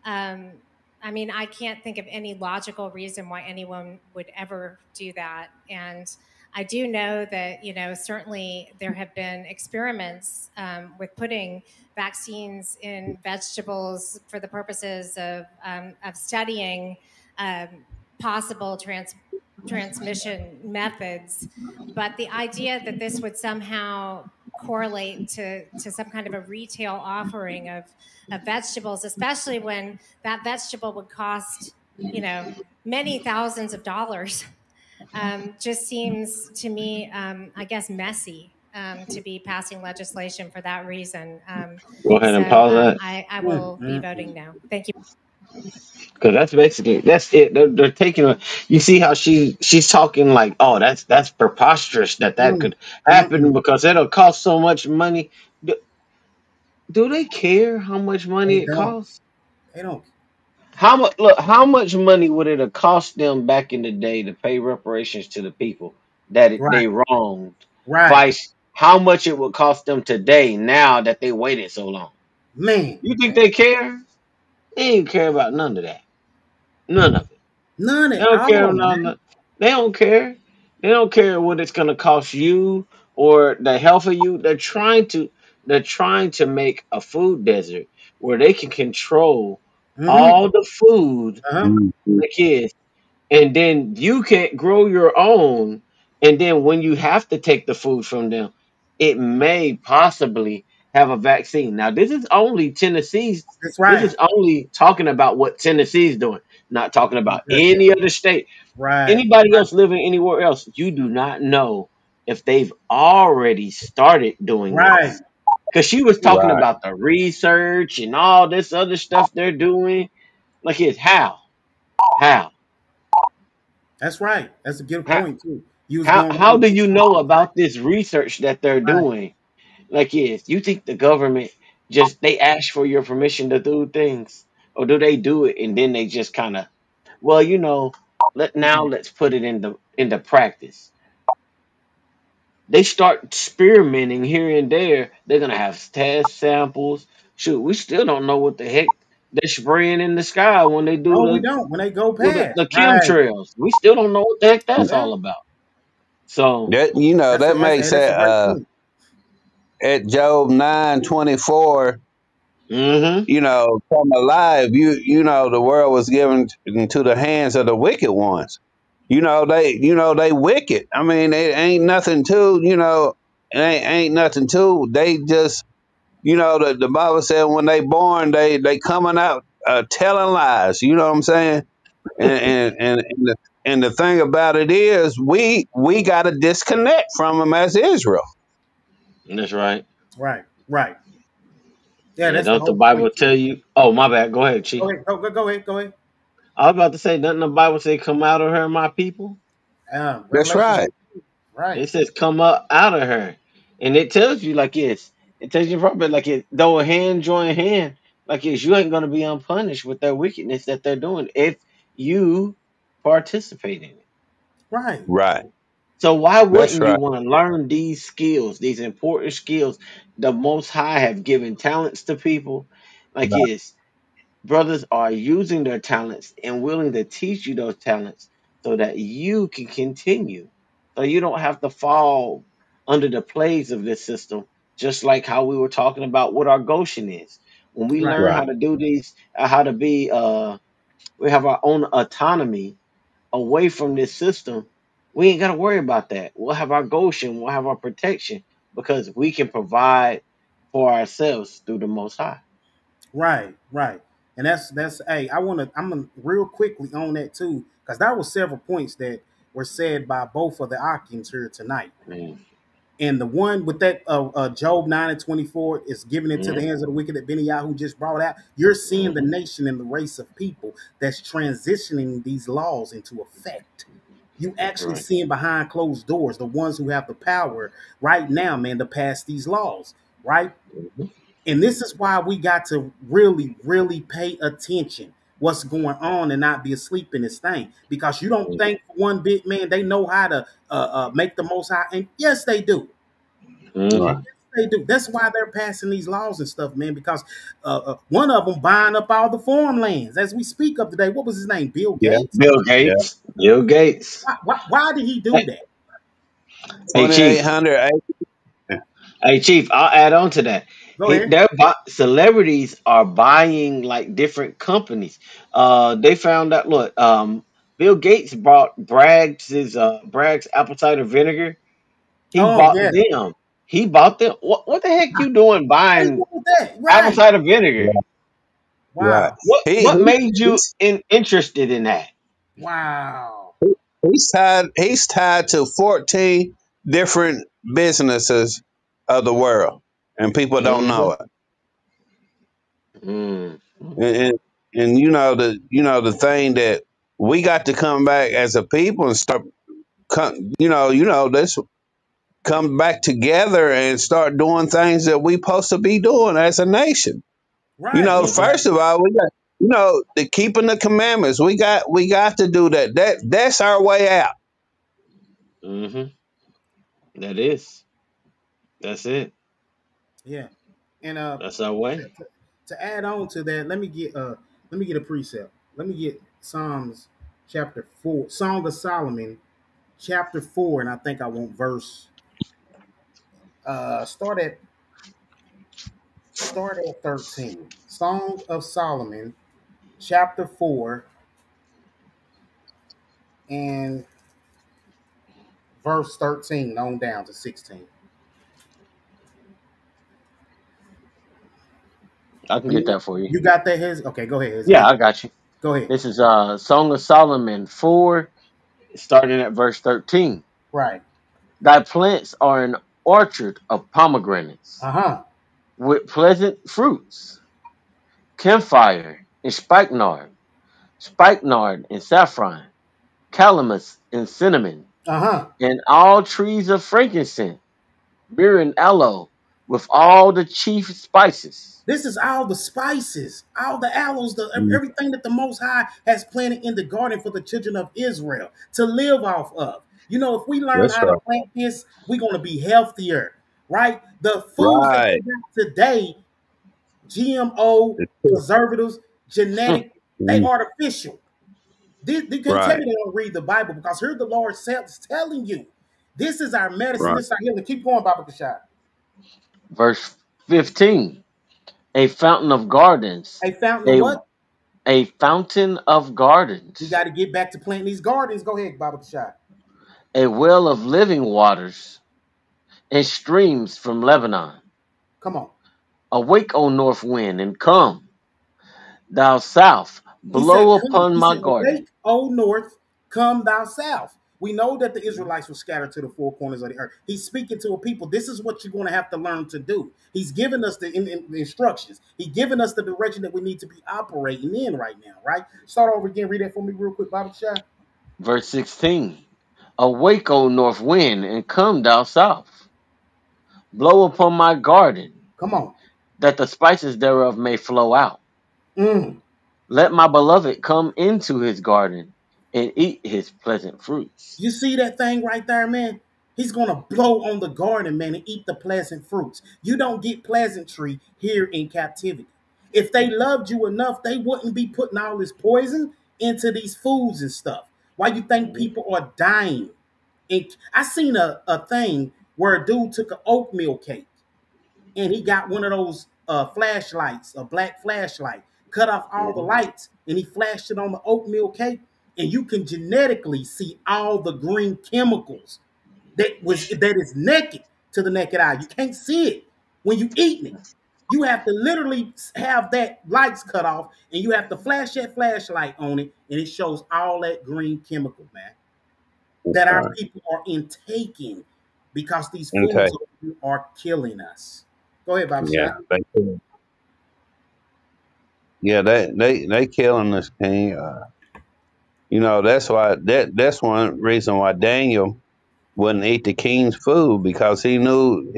I mean, I can't think of any logical reason why anyone would ever do that. And I do know that, certainly there have been experiments with putting vaccines in vegetables for the purposes of studying possible transmission methods. But the idea that this would somehow correlate to some kind of a retail offering of vegetables, especially when that vegetable would cost, many thousands of dollars, just seems to me, I guess, messy. To be passing legislation for that reason. Go ahead and pause that. I will be voting no. Thank you. Because that's it. They're taking a. You see how she's talking like, oh, that's preposterous that could happen because it'll cost so much money. Do they care how much money They it don't. costs? They don't. How much? Look, how much money would it have cost them back in the day to pay reparations to the people that they Right. wronged? Right. Vice, how much it would cost them today now that they waited so long? Man. You think they care? They ain't care about none of that. None of it. None They at don't care. all, No, man. no. They don't care. They don't care what it's gonna cost you or the health of you. They're trying to make a food desert where they can control Mm-hmm. all the food Uh-huh. Mhm. the kids, and then you can't grow your own. And then when you have to take the food from them, it may possibly have a vaccine. Now, this is only Tennessee's. That's This right. is only talking about what Tennessee's doing, not talking about Yeah. any other state. Right. Anybody else living anywhere else, you do not know if they've already started doing Right. this. Because she was talking Right. about the research and all this other stuff they're doing. Like, it's how? How? That's right. That's a good How? point too. You was How? going How on. do you know about this research that they're Right. doing? Like, yes, you think the government just they ask for your permission to do things, or do they do it and then they just kind of, well, let's put it into practice. They start experimenting here and there. They're gonna have test samples. Shoot, we still don't know what the heck they're spraying in the sky when they do No, we the don't. When they go well, the, past. the Right. chemtrails. We still don't know what the heck that's Yeah. all about. So, That that makes That's it a great point. at Job 9:24. mm-hmm. Come alive. The world was given into the hands of the wicked ones. They wicked. I mean, it ain't nothing to. It ain't nothing to. They just the Bible said when they born they coming out telling lies. You know what I'm saying? And the thing about it is we got to disconnect from them as Israel. That's right. Right. Right. Yeah, Yeah, that's the don't the whole Bible point tell too. you? Oh, my bad. Go ahead, Go Chief. ahead. Go ahead. I was about to say, doesn't the Bible say, "Come out of her, my people"? That's Revelation right. 22. Right. It says, "Come up out of her," and it tells you like it's. It tells you probably like it. Though a hand join hand, like it's you ain't gonna be unpunished with their wickedness that they're doing if you participate in it. Right. Right. So why That's wouldn't you right. want to learn these skills, these important skills? The Most High have given talents to people. Like it's brothers are using their talents and willing to teach you those talents so that you can continue. So you don't have to fall under the plagues of this system, just like how we were talking about what our Goshen is. When we Right. learn Right. how to do these, how to be, we have our own autonomy away from this system. We ain't got to worry about that. We'll have our Goshen, we'll have our protection because we can provide for ourselves through the Most High. Right. Right. And that's hey, I'm gonna real quickly on that too, because that was several points that were said by both of the Akims here tonight. Mm. And the one with that Job 9:24 is giving it to the Mm. hands of the wicked that Benny Yahoo just brought out. You're seeing the Mm-hmm. nation and the race of people that's transitioning these laws into effect. You actually Right. seeing behind closed doors the ones who have the power right now, man, to pass these laws, right? Mm-hmm. And this is why we got to really, really pay attention what's going on and not be asleep in this thing. Because you don't think for one bit, man, they know how to make the most high. And yes, they do. Mm-hmm. Right. Yes, they do. That's why they're passing these laws and stuff, man. Because one of them buying up all the farmlands as we speak of today. What was his name? Bill Yeah. Gates. Bill Yeah. Gates. Bill Gates. Why did he do Hey, that? hey, Chief. 2,800 acres. Hey, Chief. I'll add on to that. Go ahead. Celebrities are buying like different companies. They found out. Look, Bill Gates bought Bragg's apple cider vinegar. He Oh bought yeah. them. He bought them. What the heck you doing How you buying doing with that? apple Right. cider vinegar? Right. Wow. What made you He's, interested in that? Wow. he's tied to 14 different businesses of the world, and people don't Mm-hmm. know it. Mm. And the thing that we got to come back as a people and start let's come back together and start doing things that we supposed to be doing as a nation. Right. Mm-hmm. Right. First of all, we got the keeping the commandments. We got to do that. That's our way out. Mm-hmm. That is. That's it. Yeah. And That's our way. to add on to that, let me get a precept. Let me get Psalms chapter 4, Song of Solomon chapter 4, and I think I want verse start at 13. Song of Solomon chapter 4 and verse 13 on down to 16. I can get that for you. You got that, Hez? Okay, go ahead, Yeah, Hezzy. I got you. Go ahead. This is Song of Solomon 4, starting at verse 13. Right. Thy plants are an orchard of pomegranates Uh-huh. with pleasant fruits, camphire and spikenard and saffron, calamus and cinnamon, Uh-huh. and all trees of frankincense, myrrh and aloe, with all the chief spices. This is all the spices, all the aloes, Mm, everything that the Most High has planted in the garden for the children of Israel to live off of. You know, if we learn that's how to right. plant this, we're going to be healthier, right? The foods that Right. we got today, GMO, preservatives, Hmm. genetic, they Mm, artificial. They can't tell right. me they don't read the Bible because here the Lord is telling you, this is our medicine, Right. this is our healing. Keep going, Baba Kashad. Verse 15. A fountain of gardens, A fountain of a what? a fountain of We gardens, got to get back to planting these gardens. Go ahead, Baba Kashad. a well of living waters, and streams from Lebanon. Come on. Awake, O north wind, and come, thou south, He said, blow come. upon He my said, garden. awake, O north, come thou south. We know that the Israelites were scattered to the four corners of the earth. He's speaking to a people. This is what you're going to have to learn to do. He's given us the instructions. He's given us the direction that we need to be operating in right now, right? Start over again. Read that for me real quick, Baba Shah. Verse 16. Awake, O north wind, and come, thou south, blow upon my garden, Come on. that the spices thereof may flow out. Mm. Let my beloved come into his garden and eat his pleasant fruits. You see that thing right there, man? He's going to blow on the garden, man, and eat the pleasant fruits. You don't get pleasantry here in captivity. If they loved you enough, they wouldn't be putting all this poison into these foods and stuff. Why you think people are dying? And I seen a thing where a dude took an oatmeal cake and he got one of those flashlights, a black flashlight, cut off all the Mhm. lights, and he flashed it on the oatmeal cake, and you can genetically see all the green chemicals that is naked to the naked eye. You can't see it when you eating it. You have to literally have that lights cut off, and you have to flash that flashlight on it, and it shows all that green chemical, man. that our Okay. people are intaking because these Okay. foods are killing us. Go ahead, Bob Yeah. Shot. Yeah. They killing this king. That's why that's one reason why Daniel wouldn't eat the king's food because he knew.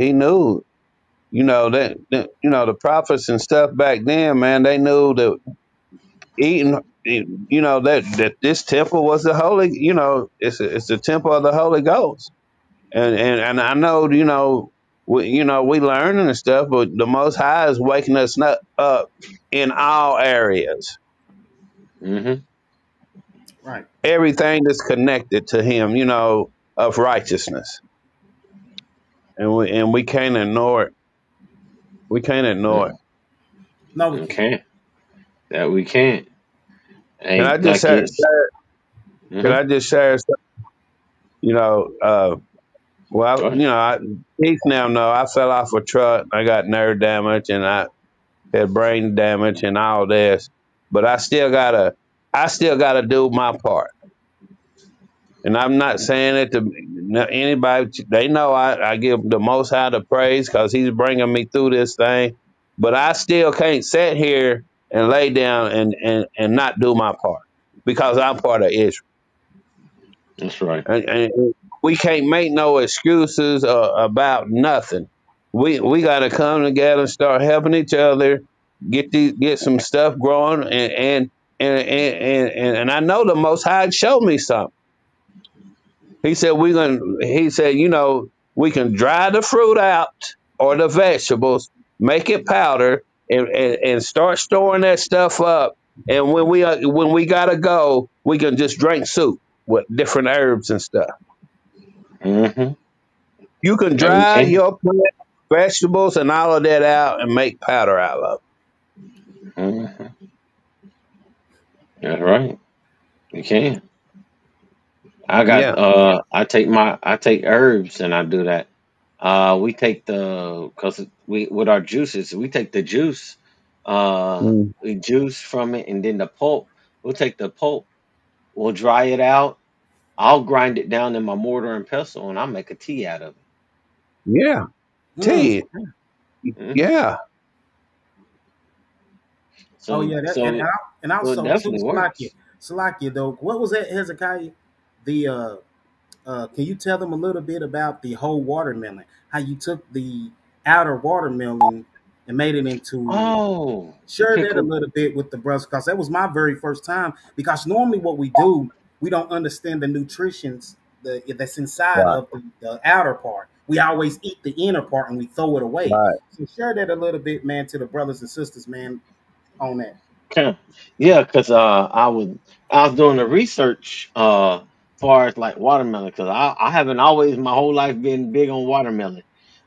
The prophets and stuff back then, man, they knew that eating, that this temple was the holy, it's the temple of the Holy Ghost. And I know, we learning and stuff, but the Most High is waking us up in all areas. Mm-hmm. Right. Everything that's connected to Him, of righteousness, and we can't ignore it. We can't ignore it. No, we can't. Okay. That we can't. Can I Ain't just like say? it's. Can Mm-hmm. I just share? You know, Go well, ahead. Keith now know I fell off a truck. I got nerve damage and I had brain damage and all this, but I still gotta do my part. And I'm not saying it to anybody. They know I give the Most High the praise because He's bringing me through this thing. But I still can't sit here and lay down and not do my part because I'm part of Israel. That's right. And we can't make no excuses about nothing. We got to come together and start helping each other get some stuff growing and I know the Most High showed me something. He said we can dry the fruit out or the vegetables, make it powder, and start storing that stuff up. And when we gotta go, we can just drink soup with different herbs and stuff. Mm-hmm. You can That we dry can. your plant, vegetables, and all of that out and make powder out of Mm-hmm. That's right. We can. I it. got Yeah. I take herbs and I do that. We take the because we with our juices we take the juice, Mm. we juice from it and then the pulp. We'll take the pulp, we'll dry it out. I'll grind it down in my mortar and pestle and I'll make a tea out of it. Yeah. Mm. Tea. Hmm. Yeah. Oh So yeah, so and so it also too, definitely works. Salakia though. What was that, Hezekiah? The can you tell them a little bit about the whole watermelon? How you took the outer watermelon and made it into Oh, the share that a pickled. little bit with the brothers because that was my very first time. Because normally what we do, we don't understand the nutritions that's inside Right. of the outer part. We always eat the inner part and we throw it away. Right. So share that a little bit, man, to the brothers and sisters, man, on that. Okay. Yeah, because I was doing the research far as like watermelon because I haven't always my whole life been big on watermelon.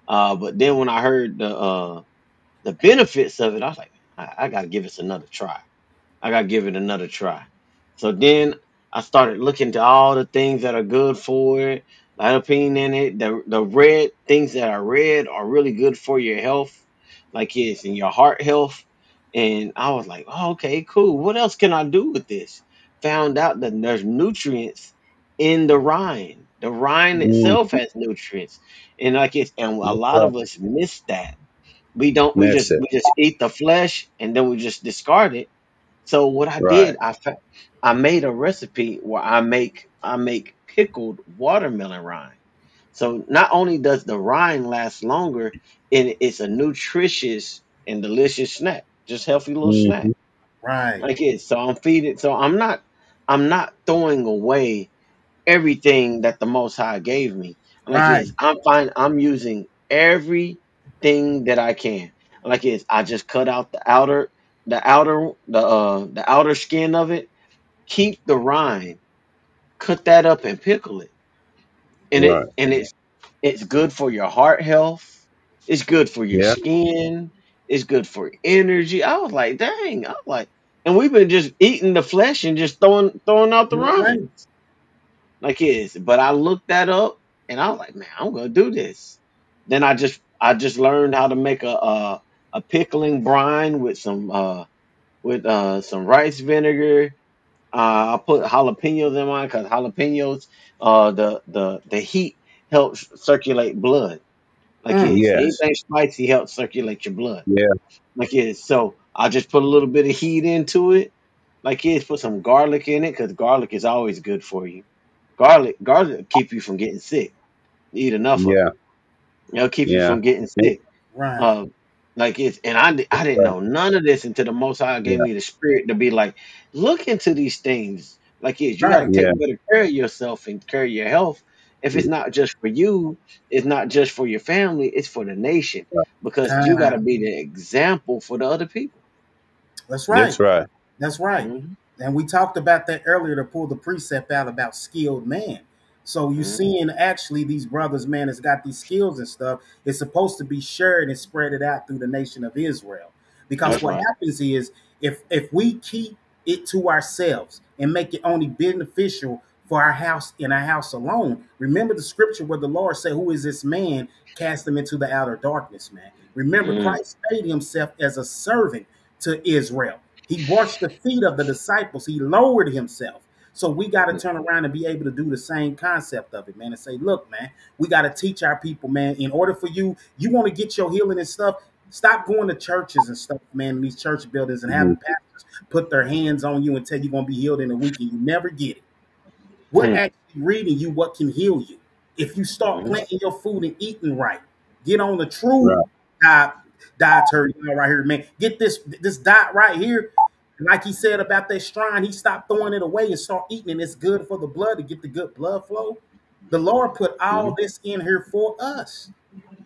But then when I heard the benefits of it, I was like, I gotta give this another try. I gotta give it another try. So then I started looking to all the things that are good for it, lycopene in it. The red things that are red are really good for your health, like it's in your heart health. And I was like, oh, okay, cool. What else can I do with this? Found out that there's nutrients in the rind. The rind Mm. itself has nutrients, and and a That's lot right. of us miss that. We don't. We That's just it. we just eat the flesh and then we just discard it. So what I Right. did, I made a recipe where I make pickled watermelon rind. So not only does the rind last longer, and it's a nutritious and delicious snack, just healthy little snack. Hmm. Right, Like it. So I'm feeding. So I'm not throwing away everything that the Most High gave me. Like right, is I'm using everything that I can. Like is I just cut out the outer skin of it, keep the rind, cut that up and pickle it. And it Right. and it's good for your heart health. It's good for your Yeah. skin. It's good for energy. I was like, dang. I was like, and we've been just eating the flesh and just throwing out the right, rind like it is. But I looked that up and I was like, man, I'm gonna do this. Then I just learned how to make a pickling brine with some rice vinegar I put jalapenos in mine because jalapenos, the heat helps circulate blood. Like is Yes. anything spicy helps circulate your blood. Yeah. Like is so I just put a little bit of heat into it. Like is put some garlic in it because garlic is always good for you. Garlic will keep you from getting sick. Eat enough of Yeah. it. It'll keep you Yeah. from getting sick. Right. Uh, like it's and I didn't know none of this until the Most High gave Yeah. me the spirit to be like, look into these things. Like it's you got to Right. Yeah. take better care of yourself and care of your health. If it's not just for you, it's not just for your family, it's for the nation because you got to Time. be the example for the other people. That's right. That's right. That's right. Hmm. And we talked about that earlier to pull the precept out about skilled man. So you Hmm. seeing actually these brothers, man, that's got these skills and stuff. It's supposed to be shared and spread it out through the nation of Israel. Because That's what right. happens is if we keep it to ourselves and make it only beneficial for our house in our house alone, remember the scripture where the Lord said, "Who is this man? Cast him into the outer darkness, man." Remember, Mm. Christ made himself as a servant to Israel. He washed the feet of the disciples. He lowered himself. So we got to turn around and be able to do the same concept of it, man, and say, look, man, we got to teach our people, man, in order for you want to get your healing and stuff, stop going to churches and stuff, man, in these church buildings and Mhm. having pastors put their hands on you and tell you're going to be healed in a week and you never get it. We're Mm. actually reading you what can heal you. If you start Mhm. planting your food and eating right, get on the true Right. diet, dietary diet right here, man. Get this diet right here. Like he said about that shrine, he stopped throwing it away and start eating it. It's good for the blood to get the good blood flow. The Lord put all Mhm. this in here for us,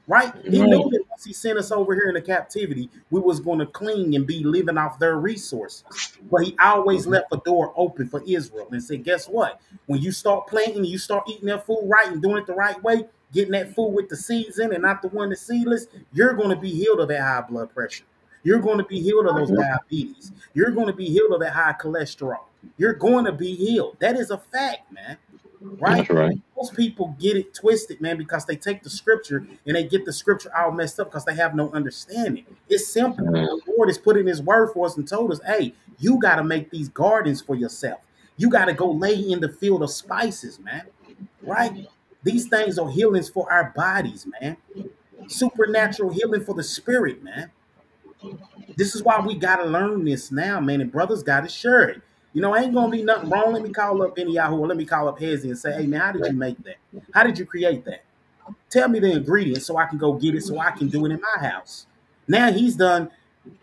right? He knew Right. that once he sent us over here into captivity, we was going to cling and be living off their resources. But he always Mhm. left a door open for Israel and said, guess what? When you start planting, you start eating that food right and doing it the right way, getting that food with the seeds in and not the one that's seedless, you're going to be healed of that high blood pressure. You're going to be healed of those diabetes. You're going to be healed of that high cholesterol. You're going to be healed. That is a fact, man, right? That's right. Most people get it twisted, man, because they take the scripture and they get the scripture all messed up because they have no understanding. It's simple. Mm. The Lord has put in his word for us and told us, hey, you got to make these gardens for yourself. You got to go lay in the field of spices, man, right? These things are healings for our bodies, man. Supernatural healing for the spirit, man. This is why we got to learn this now, man, and brothers got to share it. You know, ain't gonna be nothing wrong. Let me call up Yahoo or let me call up Hezi and say, hey man, how did you make that? How did you create that? Tell me the ingredients so I can go get it so I can do it in my house. Now he's done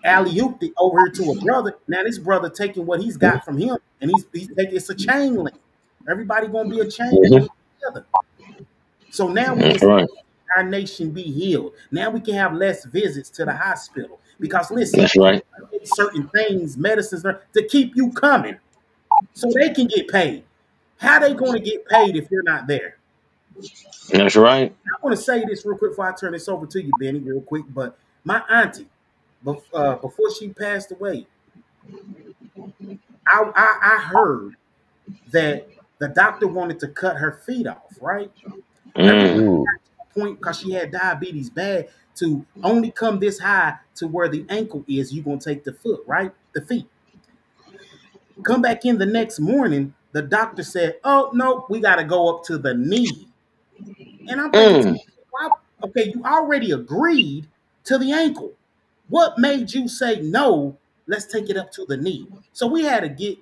alley ooped it over here to a brother. Now this brother taking what he's got from him and he's taking it's a chain link. Everybody gonna be a chain Mhm. link together. So now we can That's see right. our nation be healed. Now we can have less visits to the hospital. Because listen, That's right. certain things, medicines to keep you coming so they can get paid. How they going to get paid if you're not there? That's right. I want to say this real quick before I turn this over to you, Benny, real quick. But my auntie, before she passed away, I heard that the doctor wanted to cut her feet off, right? Everybody Mm. Mm. got to a point because she had diabetes bad to only come this high to where the ankle is. You're going to take the foot, right? The feet. Come back in the next morning, the doctor said, oh, no, we got to go up to the knee. And I'm thinking, Mm. well, okay, you already agreed to the ankle. What made you say no? Let's take it up to the knee. So we had to get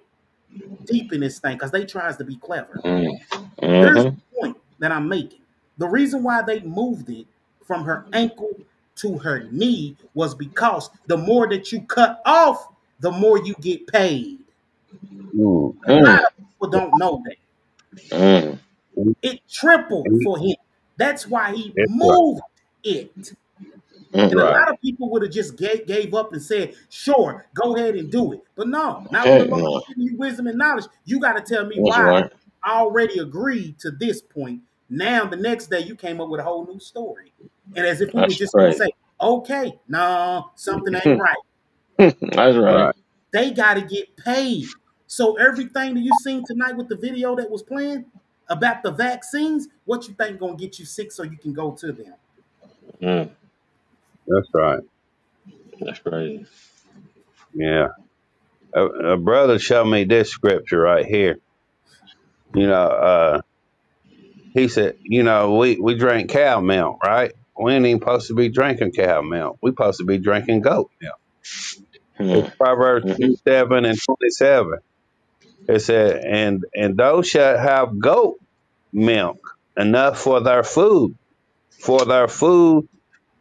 deep in this thing because they tries to be clever. Mm. Here's Mhm. the point that I'm making. The reason why they moved it from her ankle to her knee was because the more that you cut off, the more you get paid. Mm. A lot Mm. of people don't know that. Mm. Mm. It tripled Mm. for him. That's why he That's right. moved it. Mm. And a Right. lot of people would have just gave up and said, sure, go ahead and do it. But no, not when the Heck Lord no. giving you wisdom and knowledge. You got to tell me That's why right. I already agreed to this point. Now, the next day, you came up with a whole new story. And as if we were That's just going to crazy. say, okay, no, something ain't right. That's right. Right. They got to get paid. So everything that you seen tonight with the video that was playing about the vaccines, what you think going to get you sick so you can go to them? Mm. That's right. That's crazy. Yeah. A brother showed me this scripture right here. You know, he said, we drink cow milk, right? We ain't even supposed to be drinking cow milk. We supposed to be drinking goat milk. It's Hmm. Proverbs Hmm. 7:27. It said, and those shall have goat milk enough for their food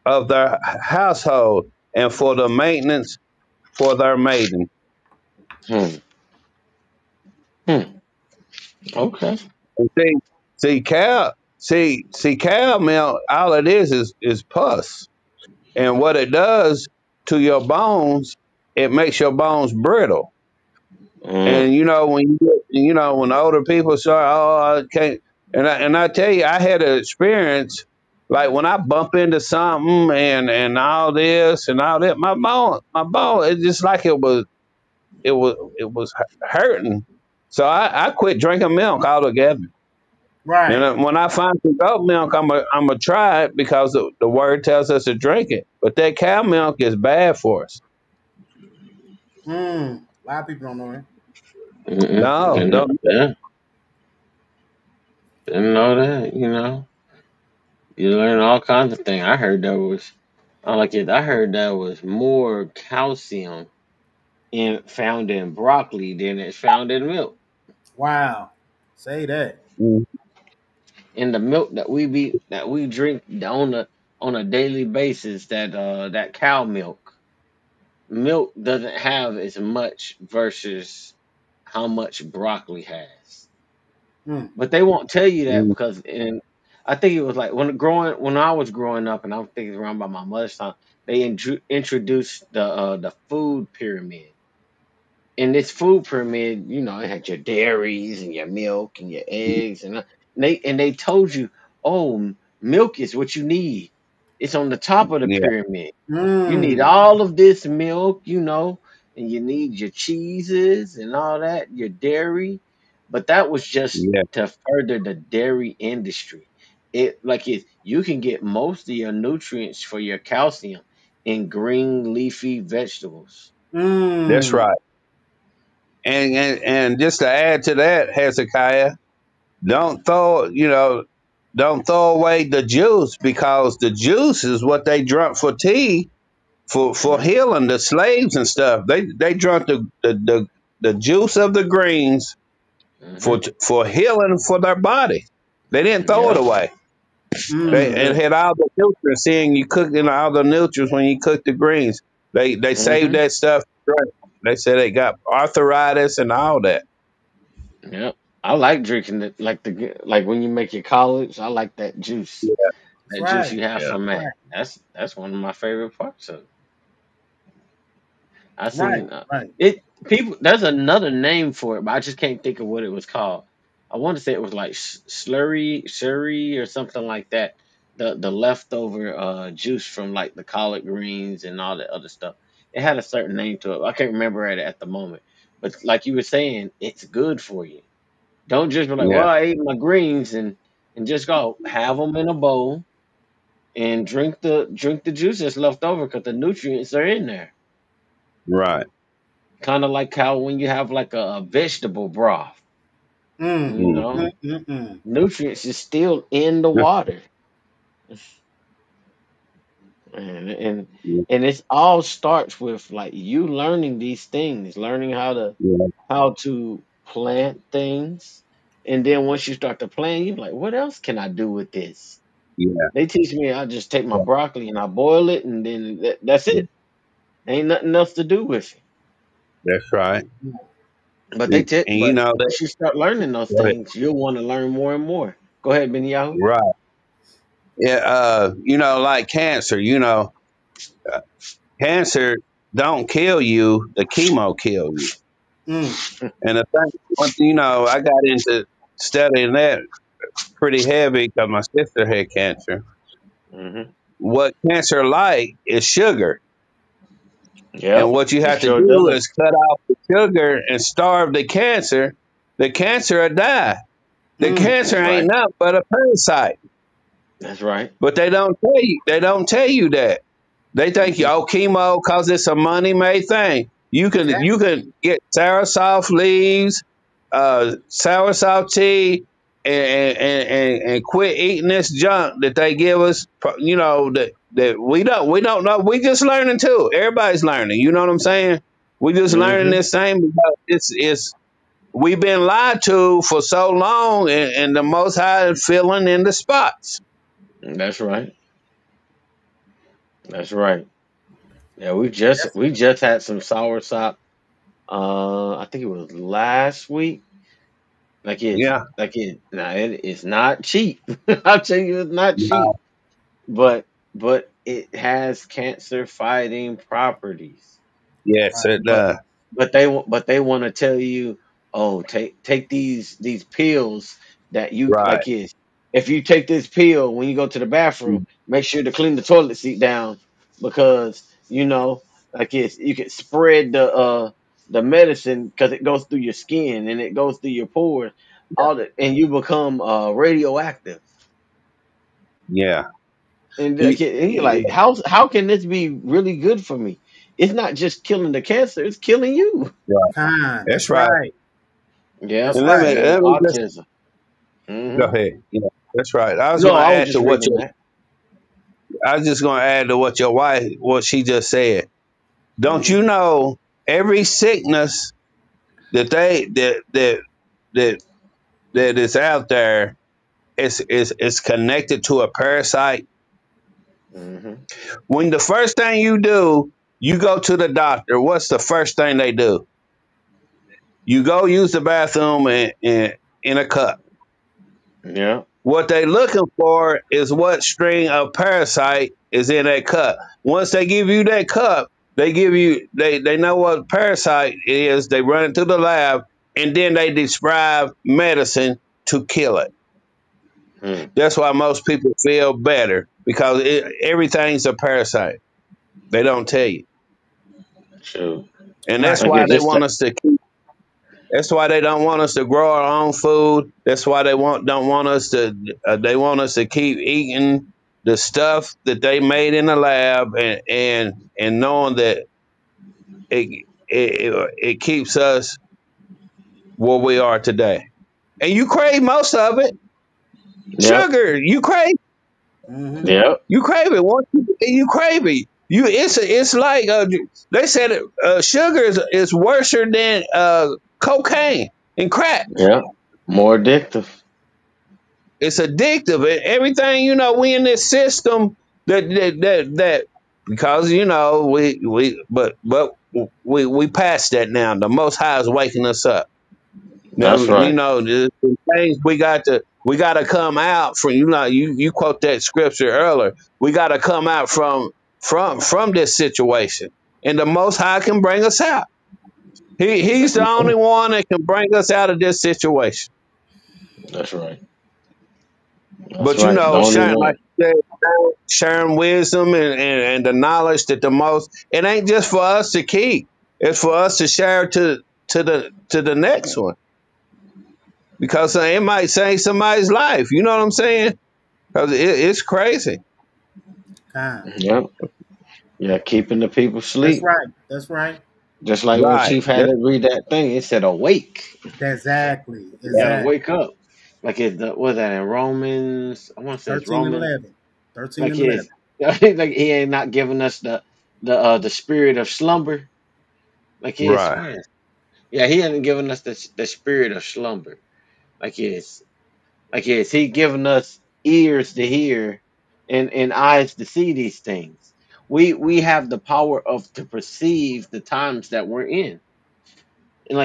of their household, and for the maintenance for their maiden. Hmm. Hmm. Okay. And see, cow milk, all it is pus. And what it does to your bones, it makes your bones brittle. Mm. And when older people say, "Oh, I can't," and I tell you, I had an experience like when I bump into something and all this and all that, my bone, it's just like it was hurting. So I quit drinking milk altogether. And Right. when I find some goat milk, I'm gonna try it because the word tells us to drink it. But that cow milk is bad for us. A lot of people don't know that. Mm-mm. No, Didn't know, don't. yeah, didn't know that. You learn all kinds of things. I heard there was, I like it. I heard there was more calcium found in broccoli than is found in milk. Wow. Say that. Mm, In the milk that we drink on a daily basis, that cow milk doesn't have as much versus how much broccoli has. Mm. But they won't tell you that mm, because I think it was like when I was growing up and I was thinking around by my mother's time, they introduced the food pyramid. In this food pyramid, it had your dairies and your milk and your eggs and they told you, oh, milk is what you need. It's on the top of the yeah, pyramid. You need Mm. all of this milk, and you need your cheeses and all that, your dairy. But that was just yeah, to further the dairy industry. You can get most of your nutrients for your calcium in green leafy vegetables. that's Mm. right. And just to add to that, Hezekiah, don't throw you know don't throw away the juice, because the juice is what they drunk for tea, for Hmm. healing the slaves and stuff. They drunk the juice of the greens Hmm. for healing for their body. They didn't throw it Yep. away. It Mm. Hmm. had all the nutrients. Seeing you cook all the nutrients when you cook the greens. They saved Hmm. that stuff. Right. They said they got arthritis and all that. Yep. I like drinking it like when you make your college. I like that juice. That's That juice right. you have Yeah. from that. Right. That's one of my favorite parts of it. I Right. seen Right. it. People, there's another name for it, but I just can't think of what it was called. I want to say it was like slurry or something like that. The leftover juice from like the collard greens and all that other stuff. It had a certain name to it. I can't remember it at the moment. But like you were saying, it's good for you. Don't just be like, Yeah. well, I ate my greens and just go have them in a bowl and drink the juice that's left over because the nutrients are in there. Right. Kind of like how when you have like a vegetable broth, Mm. you know, Hmm. Mm. nutrients is still in the water, and Yeah. and it's all starts with like you learning these things, learning Yeah. how to plant things, and then once you start to plant, you're like, what else can I do with this? Yeah. They teach me I just take my broccoli and I boil it, and then that's Yeah. it. Ain't nothing else to do with it. That's right. But And you know that. once you start learning those Go ahead. things, you'll want to learn more and more. Go ahead, Ben Yahoo. Right. Yeah. Like cancer. Cancer don't kill you. The chemo kill you. Mm. And the thing, I got into studying that pretty heavy because my sister had cancer. Hmm. What cancer like is sugar. And Yep, what you it have to sure do does. is cut off the sugar and starve the cancer. The cancer will die. The Mm. cancer That's ain't right. nothing but a parasite. That's right. But they don't tell you. They don't tell you that. They think, Hmm. chemo, cause it's a money made thing. You can get soursop leaves, soursop tea, and quit eating this junk that they give us. You know that we don't know. We just learning too. Everybody's learning. You know what I'm saying? We just learning Mm-hmm. this thing because it's we've been lied to for so long, and the Most High is filling in the spots. That's right. That's right. Yeah, we just had some sour sop. I think it was last week. Yeah, Now it is not cheap. I'll tell you, it's not cheap. But it has cancer fighting properties. yes, it But does. they want to tell you, oh, take these pills that you Right. like is if you take this pill when you go to the bathroom, make sure to clean the toilet seat down because you can spread the medicine because it goes through your skin and it goes through your pores, and you become radioactive. Yeah. And you're like, how can this be really good for me? It's not just killing the cancer; it's killing you. Right. Kind. That's That's right. right. Yeah, That's And right. and let me just autism. go Hmm. ahead. Yeah, that's right. I was No, going to I was add just to what reading that. I was just going to add to what your wife what she just said. Don't Hmm. you know every sickness that they that that is out there is connected to a parasite. Hmm. When the first thing you do, you go to the doctor. What's the first thing they do? You go use the bathroom in a cup. Yeah. What they looking for is what string of parasite is in that cup. Once they give you that cup, they know what parasite it is. They run it to the lab and then they describe medicine to kill it. Hmm. That's why most people feel better because everything's a parasite. They don't tell you, True. and that's Right. Like why it's they just want us to. That's why they don't want us to grow our own food. That's why they don't want us to. They want us to keep eating the stuff that they made in the lab, and knowing that it keeps us where we are today. And you crave most of it. yep, Sugar, Mm-hmm. yep, you crave it. Once you crave it, it's like they said sugar is worse than cocaine and crack. yep. More addictive. It's addictive. Everything we in this system that because we passed that now. The Most High is waking us up. Now That's right. the things we got to come out from. You quote that scripture earlier. We got to come out from this situation, and the Most High can bring us out. He's the only one that can bring us out of this situation. That's right. That's But right. The only sharing, one. like you said, sharing wisdom and the knowledge that it ain't just for us to keep. It's for us to share to the next one because it might save somebody's life. You know what I'm saying? Because it's crazy. Kind. Yep. Yeah, keeping the people That's sleep. right. That's right. Just like when Right. Chief had to read that thing, it said awake. Exactly. You gotta Exactly. wake up. Like was that in Romans? I want to say it's 13 and Romans. 11. 13 Like and 11. it's like he ain't not giving us the spirit of slumber. Like it's Right. where? Yeah, he hasn't given us the spirit of slumber. Like it's he giving us ears to hear and eyes to see these things. We have the power of to perceive the times that we're in. And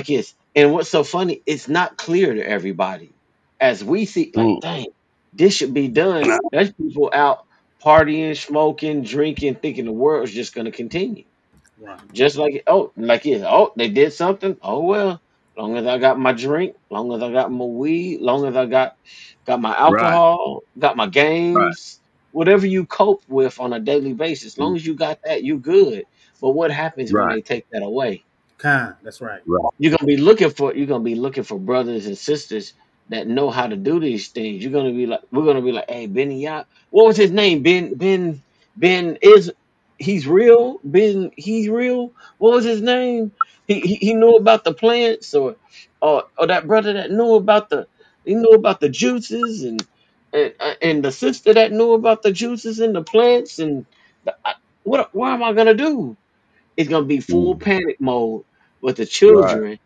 and what's so funny, it's not clear to everybody. As we see, like, Mm. dang, this should be done. There's people out partying, smoking, drinking, thinking the world is just gonna continue. Right. Just they did something. Oh well. Long as I got my drink, long as I got my weed, long as I got my Right. alcohol, got my Right. games, whatever you cope with on a daily basis, Mm. long as you got that, you good. But what happens when Right. they take that away? Kind. That's right. Right. You're gonna be looking for brothers and sisters that know how to do these things. We're gonna be like, hey, Benny Yap. What was his name? Ben is. he's real. He's real. What was his name? He knew about the plants, or that brother that knew about the juices, and the sister that knew about the juices and the plants, and what am I gonna do? It's gonna be full Mm. panic mode with the Right. children.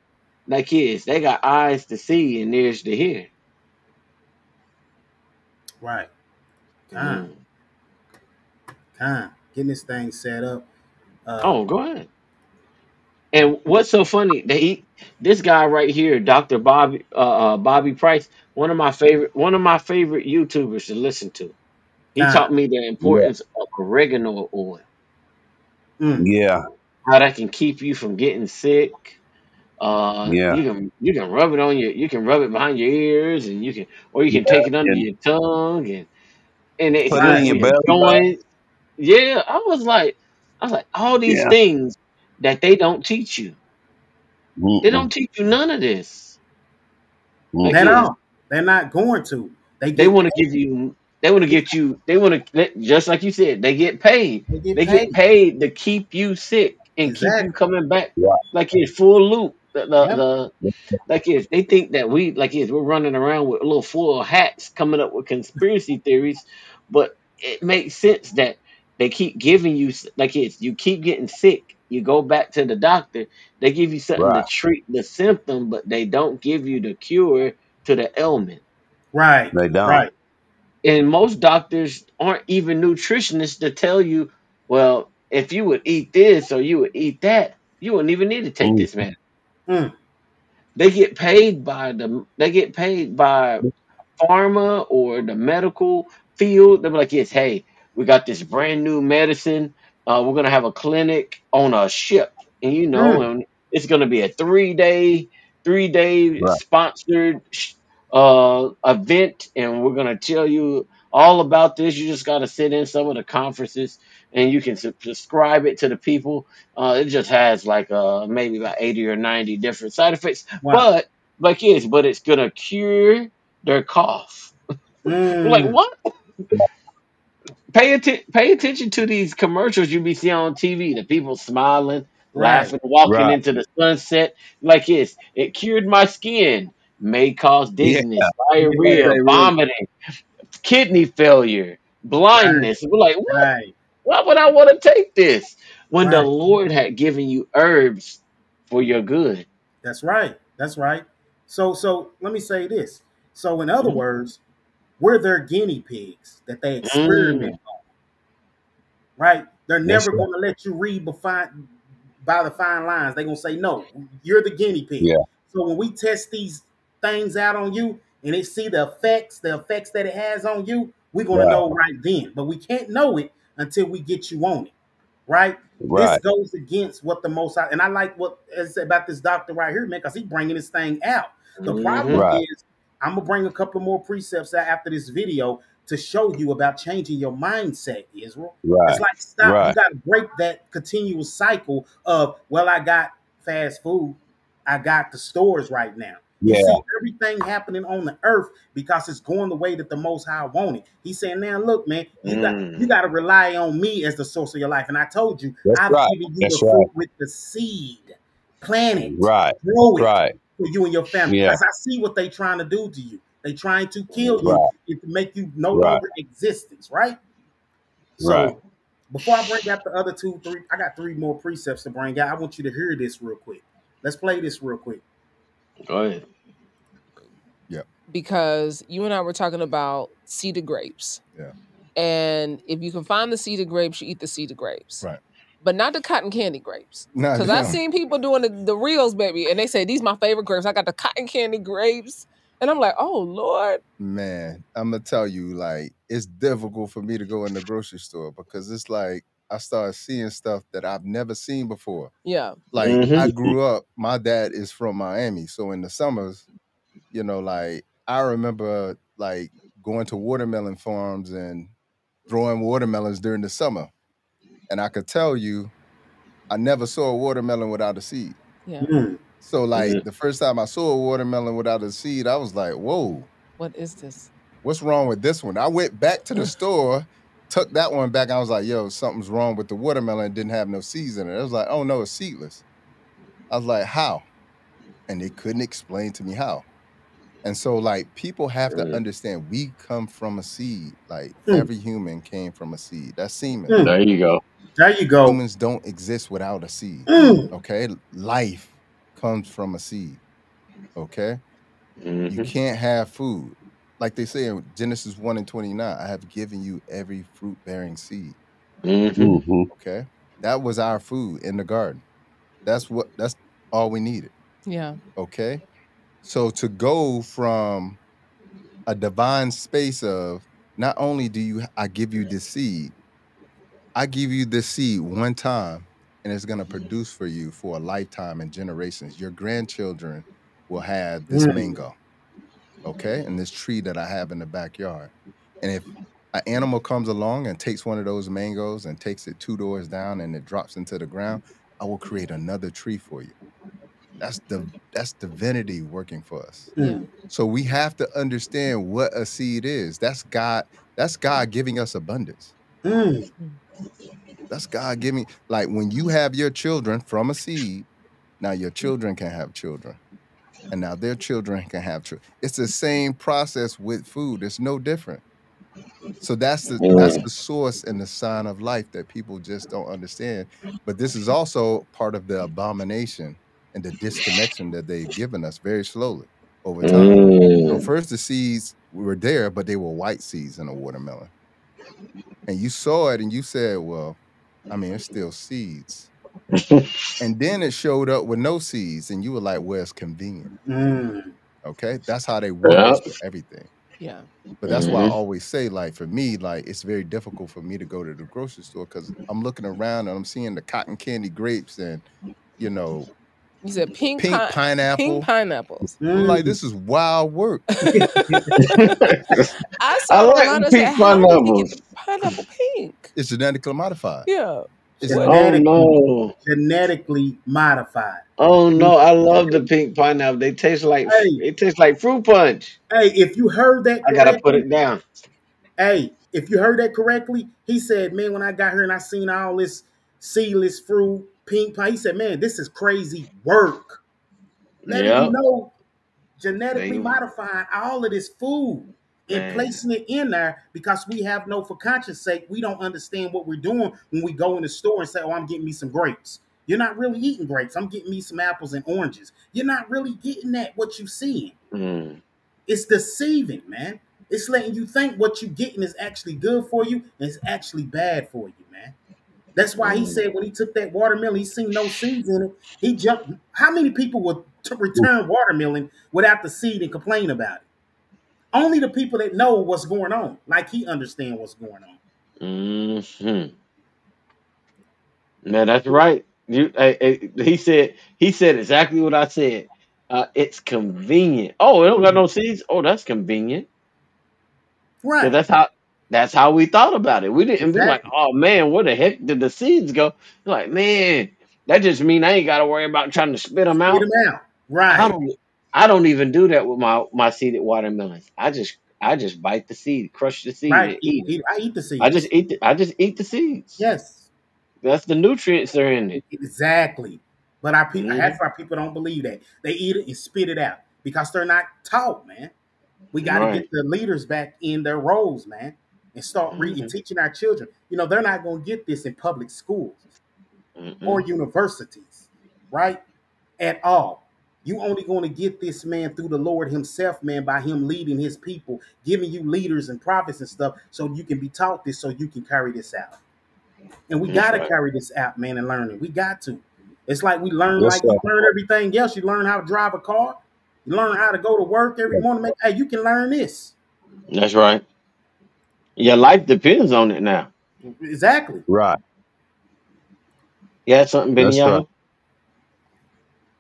Like kids, they got eyes to see and ears to hear. Right. Con, Mm. getting this thing set up. Oh, go ahead. And what's so funny? This guy right here, Doctor Bobby Price, one of my favorite YouTubers to listen to. He Con. taught me the Yeah. importance of oregano oil, Mm, Yeah. how that can keep you from getting sick. Yeah. You can rub it on you can rub it behind your ears, and you can Yeah. take it under And your tongue, and it's put it good in right. for your your belly button. joints. Yeah, I was like all these Yeah. things that they don't teach you. They Mm-mm. don't teach you none of this. Like They Mm-mm. is don't. They're not going to. They they get want to paid. give you they want to get you they want to just like you said, they get paid. They get They get paid. paid to keep you sick and keep you Exactly. coming back Right. like it's full loop. Yep. Like if they think that we're running around with little full hats coming up with conspiracy theories, but it makes sense that they keep giving you you keep getting sick, you go back to the doctor, they give you something to Right. treat the symptom, but they don't give you the cure to the ailment. Right. They don't. Right. And most doctors aren't even nutritionists to tell you, well, if you would eat this or you would eat that, you wouldn't even need to take Mm. this medicine. Mm, They get paid by pharma or the medical field. They'll be like, yes, hey, we got this brand new medicine. We're gonna have a clinic on a ship, mm. and it's gonna be a 3-day Right. sponsored event, and we're gonna tell you all about this. You just gotta sit in some of the conferences, and you can subscribe it to the people. It just has like maybe about 80 or 90 different side effects, Wow. but it's gonna cure their cough. Like Mm. what? Pay attention to these commercials you be seeing on TV. The people smiling, Right. laughing, walking Right. into the sunset. Like it cured my skin. May cause Yeah. dizziness, Yes, diarrhea, they really. vomiting, kidney failure, Right. blindness. We're like, what? Right. Why would I want to take this when the Right. Lord had given you herbs for your good? That's right. That's right. So let me say this. So in other Mm, words, we're their guinea pigs that they experiment mm, on, right? They're That's never right. going to let you read by the fine lines. They're going to say, no, you're the guinea pig. Yeah. So when we test these things out on you and they see the effects that it has on you, we're going to Right. know right then. But we can't know it until we get you on it, right? This Right. goes against what the most, and I like what is about this doctor right here, man, because he's bringing this thing out. The problem mm-hmm, Right. is, I'm gonna bring a couple more precepts out after this video to show you about changing your mindset, Israel. It's Right. like stop. You Right. got to break that continuous cycle of, well, I got fast food, I got the stores right now. You Yeah. see everything happening on the earth because it's going the way that the Most High want it. He's saying, now look, man, you mm, got to rely on me as the source of your life. And I told you, That's I've right. given you the That's right. fruit with the seed. Plant it, Right. grow it Right. for you and your family. Yeah. Because I see what they trying to do to you. They trying to kill mm-hmm. you Right. and to make you no Right. longer existence, right? Right. So before I bring out the other two, three, I got three more precepts to bring out. I want you to hear this real quick. Let's play this real quick. Go ahead. Because you and I were talking about seeded grapes. Yeah. And if you can find the seeded grapes, you eat the seeded grapes. Right. But not the cotton candy grapes. No, Because no. I've seen people doing the reels, baby, and they say, these my favorite grapes. I got the cotton candy grapes. And I'm like, oh, Lord. Man, I'm gonna tell you, like, it's difficult for me to go in the grocery store because it's like I start seeing stuff that I've never seen before. Yeah. Like, I Mm-hmm. grew up, my dad is from Miami, so in the summers, like I remember like going to watermelon farms and throwing watermelons during the summer. And I could tell you, I never saw a watermelon without a seed. Yeah. Mm, So like the first time I saw a watermelon without a seed, I was like, whoa, What is this? what's wrong with this one? I went back to the store took that one back. I was like, yo, something's wrong with the watermelon. It didn't have no seeds in it. I was like, oh no, it's seedless. I was like, how? And they couldn't explain to me how. And so, like, people have to understand we come from a seed. Like, every human came from a seed. That's semen. There you go. There you go. Humans don't exist without a seed. Okay? Life comes from a seed. Okay? You can't have food. Like they say in Genesis 1 and 29, I have given you every fruit bearing seed. Okay? That was our food in the garden. That's all we needed. Yeah. Okay? So to go from a divine space of not only I give you this seed, I give you this seed one time and it's going to produce for you for a lifetime and generations. Your grandchildren will have this mango, okay? And this tree that I have in the backyard. And if an animal comes along and takes one of those mangoes and takes it 2 doors down and it drops into the ground, I will create another tree for you. That's divinity working for us. Yeah. So we have to understand what a seed is. That's God giving us abundance. That's God giving, like when you have your children from a seed, now your children can have children. And now their children can have children. It's the same process with food. It's no different. So that's the source and the sign of life that people just don't understand. But this is also part of the abomination and the disconnection that they've given us very slowly over time. So first the seeds were there, but they were white seeds in a watermelon. And you saw it and you said, well, I mean, it's still seeds. And then it showed up with no seeds, and you were like, well, it's convenient. Okay? That's how they work us with everything. Yeah. But that's why I always say, like, for me, like, it's very difficult for me to go to the grocery store because I'm looking around and I'm seeing the cotton candy grapes and, you know, You said pink pineapple. Pink pineapples. I'm like, this is wild work. I saw like Rolando pink say, how did we get pineapples. the pineapple pink? It's genetically modified. Yeah. It's Genetically modified. Oh no, I love the pink pineapple. They taste like fruit punch. Hey, if you heard that I gotta put correctly, it down. hey, if you heard that correctly, he said, man, when I got here and I seen all this seedless fruit, pink pie, he said, man, this is crazy work. Letting you know, genetically modifying all of this food and placing it in there because we have no, for conscience sake, we don't understand what we're doing when we go in the store and say, oh, I'm getting me some grapes. You're not really eating grapes. I'm getting me some apples and oranges. You're not really getting that, what you seeing. It's deceiving, man. It's letting you think what you're getting is actually good for you and it's actually bad for you, man. That's why he said when he took that watermelon, he seen no seeds in it. He jumped. How many people would return watermelon without the seed and complain about it? Only the people that know what's going on, like he understand what's going on. Man, that's right. He said exactly what I said. It's convenient. Oh, it don't got no seeds. Oh, that's convenient. Right. That's how we thought about it. We didn't be like, Exactly. oh man, where the heck did the seeds go? Like, man, that just mean I ain't got to worry about trying to spit them Get out. them out. Right. I don't even do that with my seeded watermelons. I just bite the seed, crush the seed, Right. and eat it. I eat the I just seeds. eat the seeds. Yes. That's the nutrients that are in it. Exactly. But our people, that's why people don't believe that. They eat it and spit it out because they're not taught, man. We got to get the leaders back in their roles, man, and start reading, teaching our children. You know, they're not going to get this in public schools or universities, right? At all. You only going to get this, man, through the Lord himself, man, by him leading his people, giving you leaders and prophets and stuff so you can be taught this, so you can carry this out. And we got to carry this out, man, and learn it. We got to. It's like we learn, like you learn everything else. You learn how to drive a car. You learn how to go to work every morning. Hey, you can learn this. That's right. Your life depends on it now. Exactly. Right. You had something, That's right. Benny?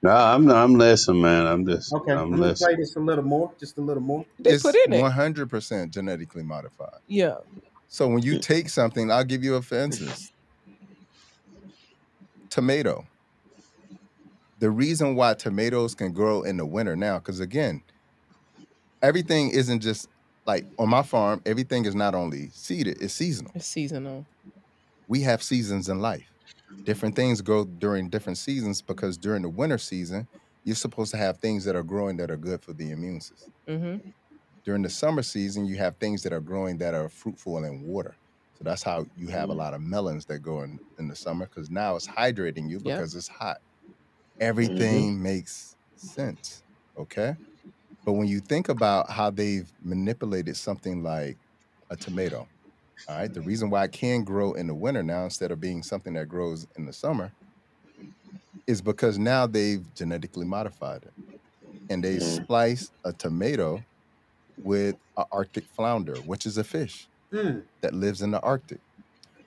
No, I'm listening, man. I'm I'm gonna play this a little more, just a little more. It's 100% genetically modified. Yeah. So when you take something, I'll give you a for instance. Tomato. The reason why tomatoes can grow in the winter now, because again, everything isn't just like on my farm, everything is not only seeded, it's seasonal. It's seasonal. We have seasons in life. Different things grow during different seasons because during the winter season, you're supposed to have things that are growing that are good for the immune system. Mm-hmm. During the summer season, you have things that are growing that are fruitful and in water. So that's how you have a lot of melons that grow in the summer because now it's hydrating you because it's hot. Everything makes sense. Okay. But when you think about how they've manipulated something like a tomato, all right, the reason why it can grow in the winter now instead of being something that grows in the summer is because now they've genetically modified it and they splice a tomato with an Arctic flounder, which is a fish that lives in the Arctic.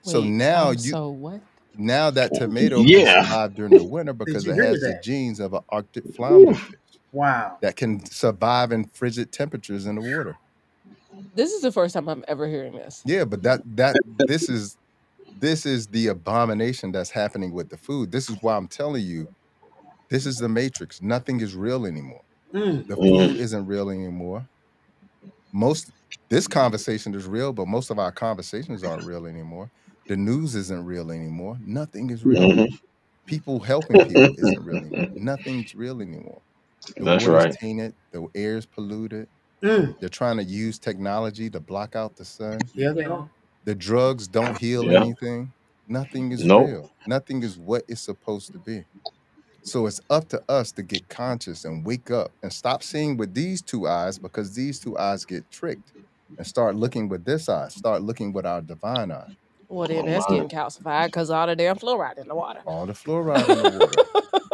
So Wait, now so what? now that tomato can Yeah. survive during the winter Did because you it hear has the that? genes of an Arctic flounder fish Wow. that can survive in frigid temperatures in the water. This is the first time I'm ever hearing this. Yeah, but this is the abomination that's happening with the food. This is why I'm telling you, this is the matrix. Nothing is real anymore. The food isn't real anymore. Most This conversation is real, but most of our conversations aren't real anymore. The news isn't real anymore. Nothing is real. People helping people isn't real anymore. Nothing's real anymore. The That's water's right. tainted, the air's polluted. Mm. They're trying to use technology to block out the sun. Yeah, they Yeah. are. The drugs don't heal Yeah. anything. Nothing is Nope. real. Nothing is what it's supposed to be. So it's up to us to get conscious and wake up and stop seeing with these two eyes because these two eyes get tricked and start looking with this eye, start looking with our divine eye. Well, then that's getting calcified because all the damn fluoride in the water. All the fluoride in the water.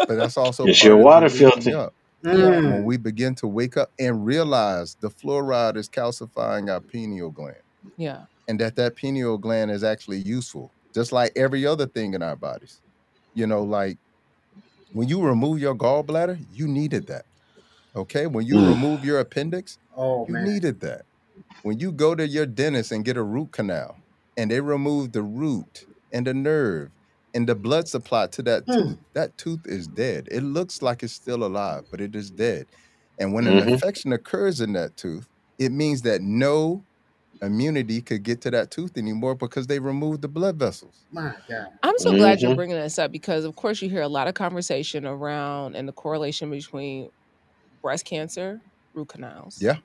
But that's also It's your part of the water waking filter. up. Yeah. When Mm. we begin to wake up and realize the fluoride is calcifying our pineal gland Yeah. and that pineal gland is actually useful, just like every other thing in our bodies. Like when you remove your gallbladder, you needed that. Okay. When you remove your appendix, Oh you man. needed that. When you go to your dentist and get a root canal and they remove the root and the nerve and the blood supply to Mm. that tooth is dead. It looks like it's still alive, but it is dead. And when an Mm-hmm. infection occurs in that tooth, it means that no immunity could get to that tooth anymore because they removed the blood vessels. My God. I'm so glad you're Mm-hmm. bringing this up because, of course, you hear a lot of conversation around and the correlation between breast cancer, root canals, Yeah.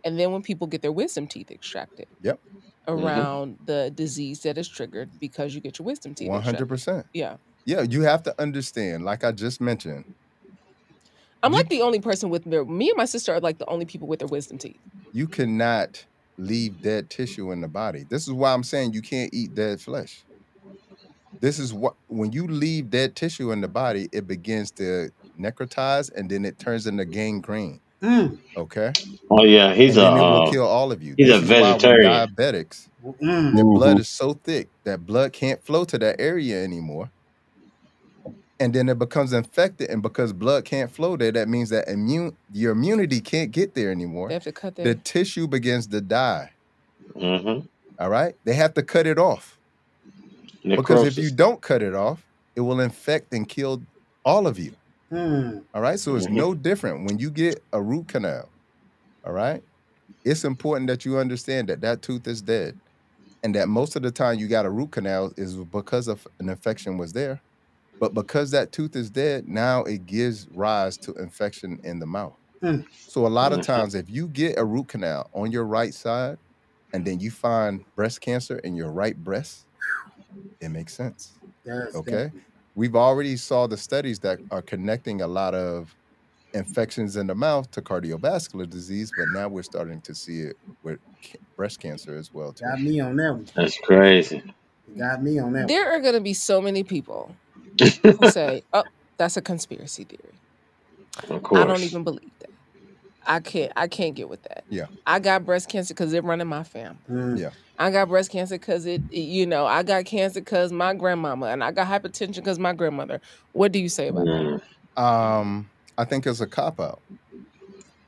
and then when people get their wisdom teeth extracted Yep. around the disease that is triggered because you get your wisdom teeth extracted. 100%. Yeah. Yeah. You have to understand, like I just mentioned, I'm you like the only person with me and my sister are like the only people with their wisdom teeth. you cannot leave dead tissue in the body. This is why I'm saying you can't eat dead flesh. This is what when you leave dead tissue in the body, it begins to necrotize and then it turns into gangrene. Mm. Okay. Oh yeah, And then it will kill all of you. he's a This is why with vegetarian. diabetics, Mm. their Mm-hmm. blood is so thick that blood can't flow to that area anymore. And then it becomes infected. And because blood can't flow there, that means that your immunity can't get there They anymore. have to cut The their. tissue begins to die. Mm-hmm. All right. They have to cut it off. Because if you Necrosis. don't cut it off, it will infect and kill all of you. Mm. All right. So it's Mm-hmm. no different when you get a root canal. All right. It's important that you understand that that tooth is dead and that most of the time you got a root canal is because of an infection was there. But because that tooth is dead, now it gives rise to infection in the mouth. Mm. So a lot of Mm-hmm. times, if you get a root canal on your right side and then you find breast cancer in your right breast, it makes sense. That's Okay. definitely. We've already saw the studies that are connecting a lot of infections in the mouth to cardiovascular disease, but now we're starting to see it with breast cancer as well too. Got me on that one. That's crazy. You got me on that one. There are going to be so many people who say, "Oh, that's a conspiracy theory." Of I don't course. even believe that. I can't get with that. Yeah. I got breast cancer because it run in my family. Mm. Yeah. I got breast cancer because I got cancer because my grandmama, and I got hypertension because my grandmother. What do you say about that? I think it's a cop out.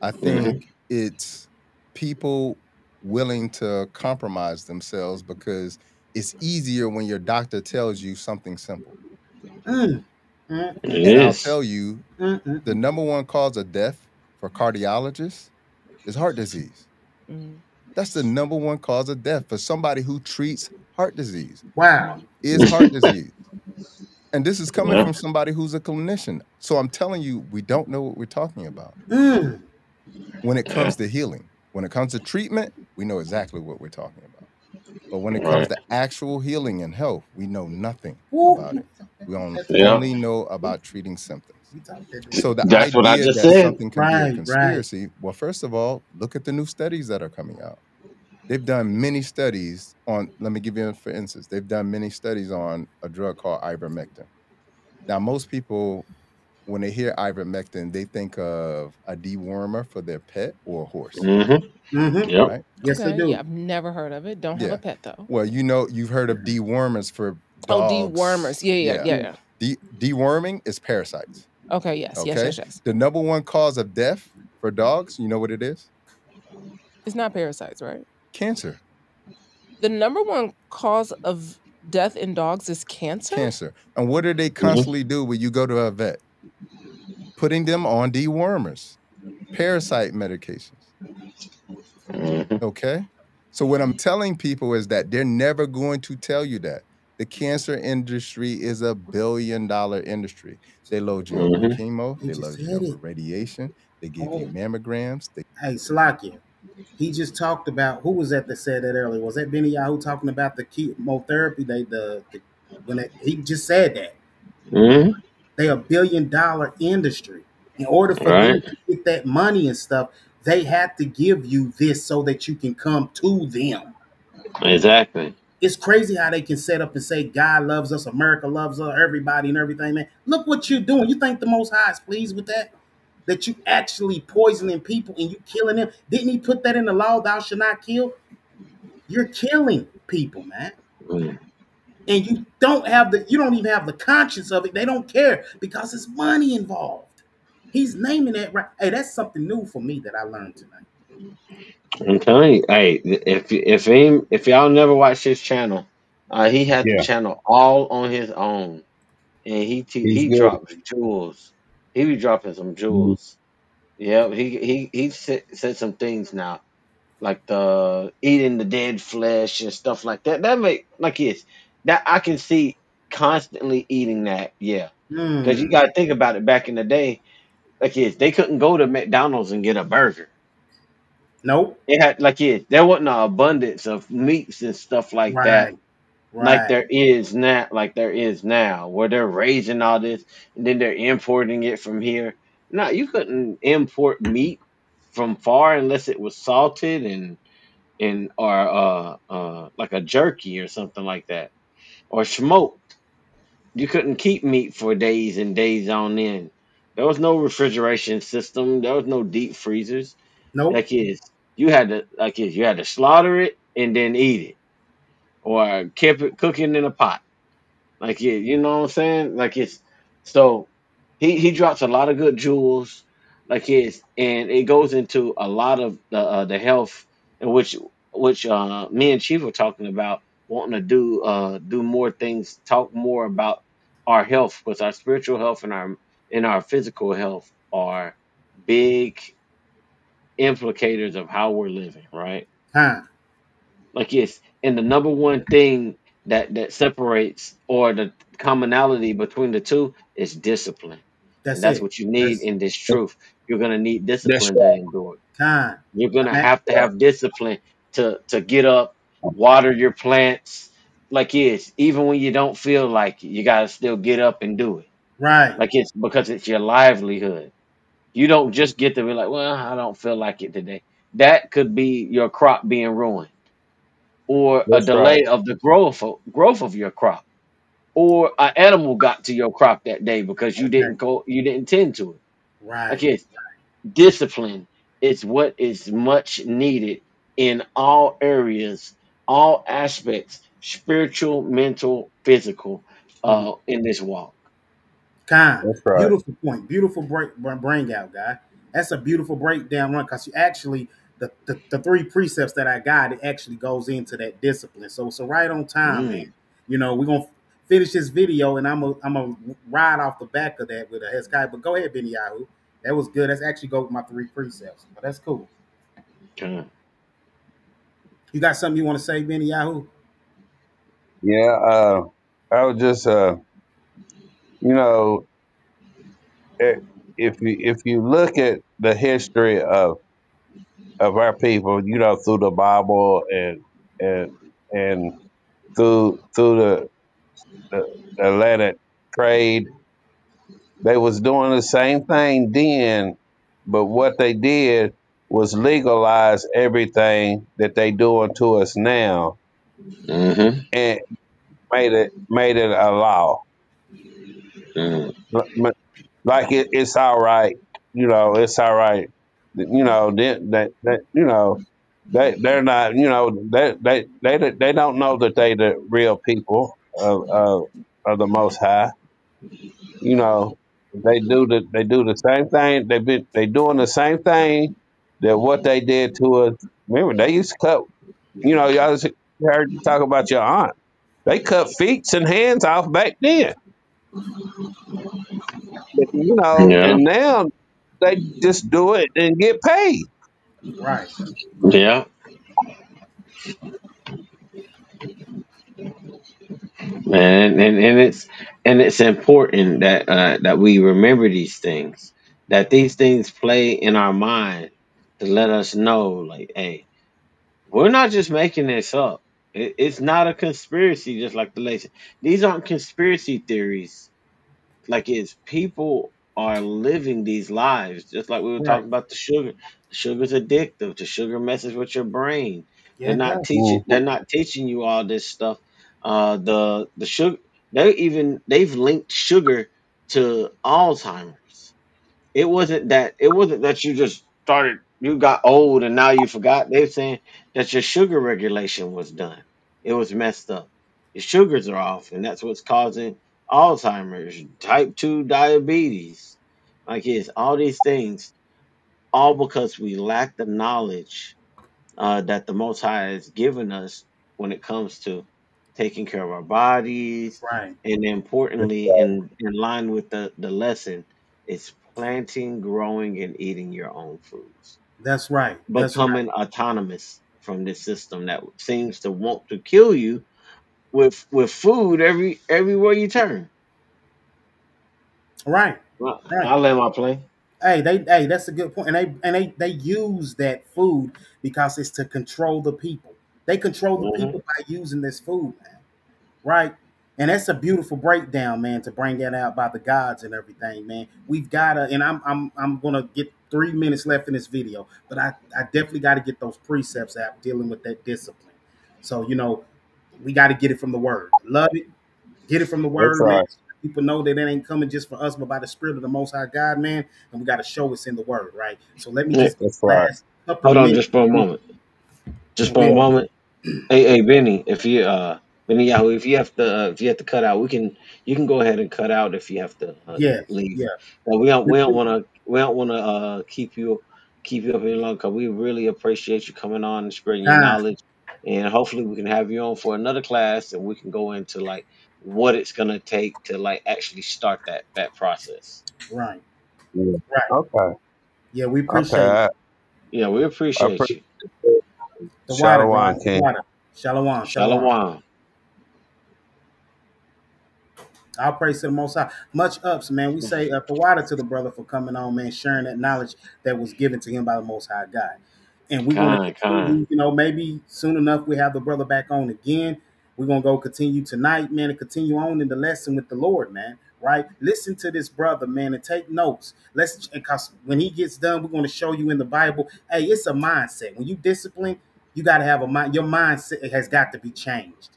I Mm-hmm. think it's people willing to compromise themselves because it's easier when your doctor tells you something simple. Mm. Mm. It And I'll is. tell you, Mm. Mm. the number one cause of death for cardiologists is heart disease. Mm. That's the number one cause of death for somebody who treats heart disease. Wow. Is heart disease. And this is coming Yeah. from somebody who's a clinician. So I'm telling you, we don't know what we're talking about Mm. when it Yeah. comes to healing. When it comes to treatment, we know exactly what we're talking about. But when it comes Right. to actual healing and health, we know nothing Woo. about it. We That's Yeah. only good. know about treating symptoms. We talked that. So the That's what I idea just that said. something can be a Right, right. conspiracy, well, first of all, look at the new studies that are coming out. They've done many studies on, let me give you, for instance, they've done many studies on a drug called ivermectin. Now, most people, when they hear ivermectin, they think of a dewormer for their pet or a horse, Mm-hmm. Yep. right? Yes, they Okay, yeah, do. I've never heard of it. Don't have a Yeah. pet though. Well, you've heard of dewormers for Oh, dogs. dewormers. Yeah, yeah, Yeah. yeah, yeah. Deworming is parasites. Okay, yes, yes, Okay. yes, yes. The number one cause of death for dogs, you know what it is? It's not parasites, right? Cancer. The number one cause of death in dogs is cancer? Cancer. And what do they Hmm. constantly do when you go to a vet? Putting them on dewormers, parasite medications. Hmm. Okay. So what I'm telling people is that they're never going to tell you that. The cancer industry is $1 billion industry. They load you up with Hmm. chemo, He they just load you said up it. with radiation, they give you Oh, mammograms. hey, Slakia. He just talked about who was that said that earlier? Was that Benny Yahoo talking about the chemotherapy? He just said that Hmm. they $1 billion industry. In order for Right. them to get that money and stuff, they have to give you this so that you can come to them. Exactly. It's crazy how they can set up and say God loves us, America loves us, everybody and everything, man. Look what you're doing. You think the Most High is pleased with that? That you actually poisoning people and you killing them? Didn't he put that in the law, thou shalt not kill? You're killing people, man. Mm. And you don't even have the conscience of it. They don't care because it's money involved. He's naming that right. Hey, that's something new for me that I learned tonight. I'm telling you, hey, if y'all never watched his channel, he had the Yeah, channel all on his own, and he's he good. drops jewels. He be dropping some Mhm. jewels. Yeah, he said some things now, like the eating the dead flesh and stuff like that. That make like it's that I can see constantly eating that. Yeah, because you Hmm. got to think about it. Back in the day, like it's they couldn't go to McDonald's and get a burger. Nope. It had like there wasn't an abundance of meats and stuff like that Right. Right. like there is now, where they're raising all this and then they're importing it from here. No, you couldn't import meat from far unless it was salted and or like a jerky or something like that, or smoked. You couldn't keep meat for days and days on end. There was no refrigeration system. There was no deep freezers. Nope. Like is you had to slaughter it and then eat it, or keep it cooking in a pot. Like you know what I'm saying? Like it's so he drops a lot of good jewels, like and it goes into a lot of the health, in which me and Chief were talking about, wanting to do more things, talk more about our health, because our spiritual health and our physical health are big implicators of how we're living, right? Huh. Like it's and the number one thing that separates, or the commonality between the two, is discipline. And That's that's it. what you need That's in this truth. You're gonna need That's discipline to right. endure. kind. You're gonna I'm at have to have discipline to get up, water your plants. Like it's even when you don't feel like it, you gotta still get up and do it. right. Like it's because it's your livelihood. You don't just get to be like, well, I don't feel like it today. That could be your crop being ruined, or a That's right. delay of the growth of your crop, or an animal got to your crop that day because Okay. you didn't tend to it. Like Right. it's discipline is what is much needed in all areas, all aspects, spiritual, mental, physical, Mhm. in this walk. Kind. That's right. Beautiful point. Beautiful bring out, guy. That's a beautiful breakdown run because you actually the three precepts that I got, it actually goes into that discipline. So right on time, man. Mm, We're gonna finish this video and I'm gonna ride off the back of that with a Hezekiah. But go ahead, Benny Yahoo. That was good. That's actually go with my three precepts. But that's cool. okay. You got something you want to say, Benny Yahoo? Yeah, I was just, you know, eh, if you look at the history of our people, through the Bible and and through the Atlantic trade, they was doing the same thing then, but what they did was legalize everything that they doing to us now Mm-hmm. and made it a law. Mm. Like it's all right, it's all right. They're not, they don't know that they the real people of the Most High. You know, they do the same thing. They doing the same thing that what they did to us. Remember, they used to cut. Y'all just heard you talk about your aunt. They cut feet and hands off back then. Yeah. And now they just do it and get paid. Right. Yeah. And it's important that we remember these things, that these things play in our mind to let us know, like, hey, we're not just making this up. It's not a conspiracy, just like the lady said. These aren't conspiracy theories. Like, it's people are living these lives, just like we were Right. talking about the sugar. The sugar's addictive. The sugar messes with your brain. Yeah, it does. They're not teaching you all this stuff. The sugar, they've linked sugar to Alzheimer's. It wasn't that you just started, you got old and now you forgot. They're saying that your sugar regulation was done. It was messed up. Your sugars are off, and that's what's causing Alzheimer's, type 2 diabetes. Like, it's all these things, all because we lack the knowledge that the Most High has given us when it comes to taking care of our bodies, Right. and importantly, in line with the lesson, it's planting, growing, and eating your own foods, That's right. That's right. becoming autonomous from this system that seems to want to kill you with food everywhere you turn. Right. Well, Right. I'll land my plane. Hey, that's a good point. And they use that food because it's to control the people. They control the Hmm. people by using this food, man. Right? And that's a beautiful breakdown, man, to bring that out by the gods and everything, man. We've gotta, and I'm gonna get 3 minutes left in this video, but I definitely gotta get those precepts out dealing with that discipline. So, we gotta get it from the word. Love it, get it from the That's word, man. right. So people know that it ain't coming just for us, but by the spirit of the most high God, man. And we gotta show it's in the word, right? So let me Yeah. just That's right. last couple of Hold on minutes just for a moment. Just and for a we'll moment. Hey, Benny, Benny Yahoo, if you have to cut out, you can go ahead and cut out if you have to yeah, leave. yeah. But we don't want to keep you up any longer, because we really appreciate you coming on and spreading your Ah, knowledge, and hopefully we can have you on for another class, and we can go into like what it's gonna take to like actually start that process. right, Yeah. right. Okay. Yeah, we Okay. appreciate it. Yeah, we I appreciate appreciate you. it. The water, God. Shalom, The King. water. Shalom. Shalom. Shalom. I'll praise to the Most High. Much ups, man. We say the water to the brother for coming on, man, sharing that knowledge that was given to him by the Most High God. And we're going to Kind. continue, maybe soon enough we have the brother back on again. We're going to go continue tonight, man, and continue on in the lesson with the Lord, man, right? Listen to this brother, man, and take notes. Because when he gets done, we're going to show you in the Bible, hey, it's a mindset. When you discipline, you got to have a mind. Your mindset has got to be changed.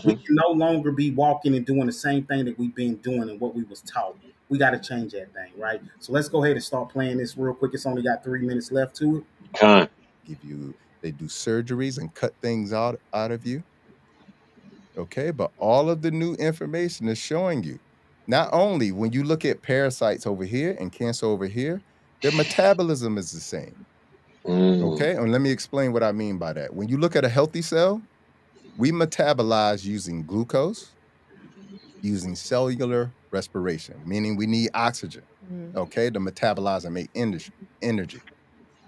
We Hmm. can no longer be walking and doing the same thing that we've been doing and what we was taught. We got to change that thing, right? So let's go ahead and start playing this real quick. It's only got 3 minutes left to it. Kind. Give you, they do surgeries and cut things out of you. Okay, but all of the new information is showing you. Not only when you look at parasites over here and cancer over here, their metabolism is the same. Mm. Okay, and let me explain what I mean by that. When you look at a healthy cell, we metabolize using glucose, using cellular respiration, meaning we need oxygen, Mhm. okay, to metabolize and make energy.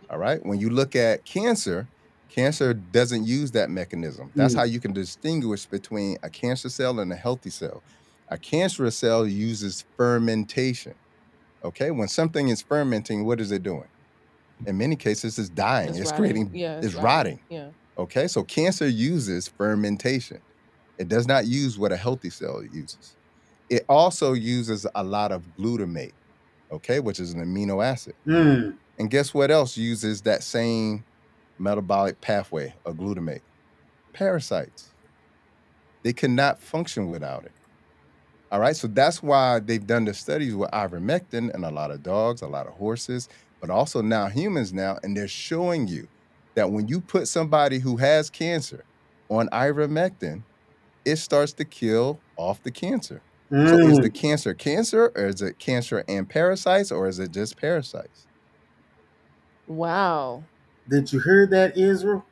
All right. When you look at cancer, Cancer doesn't use that mechanism. That's how you can distinguish between a cancer cell and a healthy cell. A cancerous cell uses fermentation. Okay, when something is fermenting, what is it doing? In many cases, it's dying. It's It's rotting. creating, Yeah, it's it's rotting. rotting. Yeah. Okay, so cancer uses fermentation. It does not use what a healthy cell uses. It also uses a lot of glutamate, okay, which is an amino acid. And guess what else uses that same metabolic pathway of glutamate? Parasites. They cannot function without it. All right. So that's why they've done the studies with ivermectin in a lot of dogs, a lot of horses, but also now humans now. And they're showing you that when you put somebody who has cancer on ivermectin, it starts to kill off the cancer. So is the cancer cancer, or is it cancer and parasites, or is it just parasites? Wow. Did you hear that, Israel?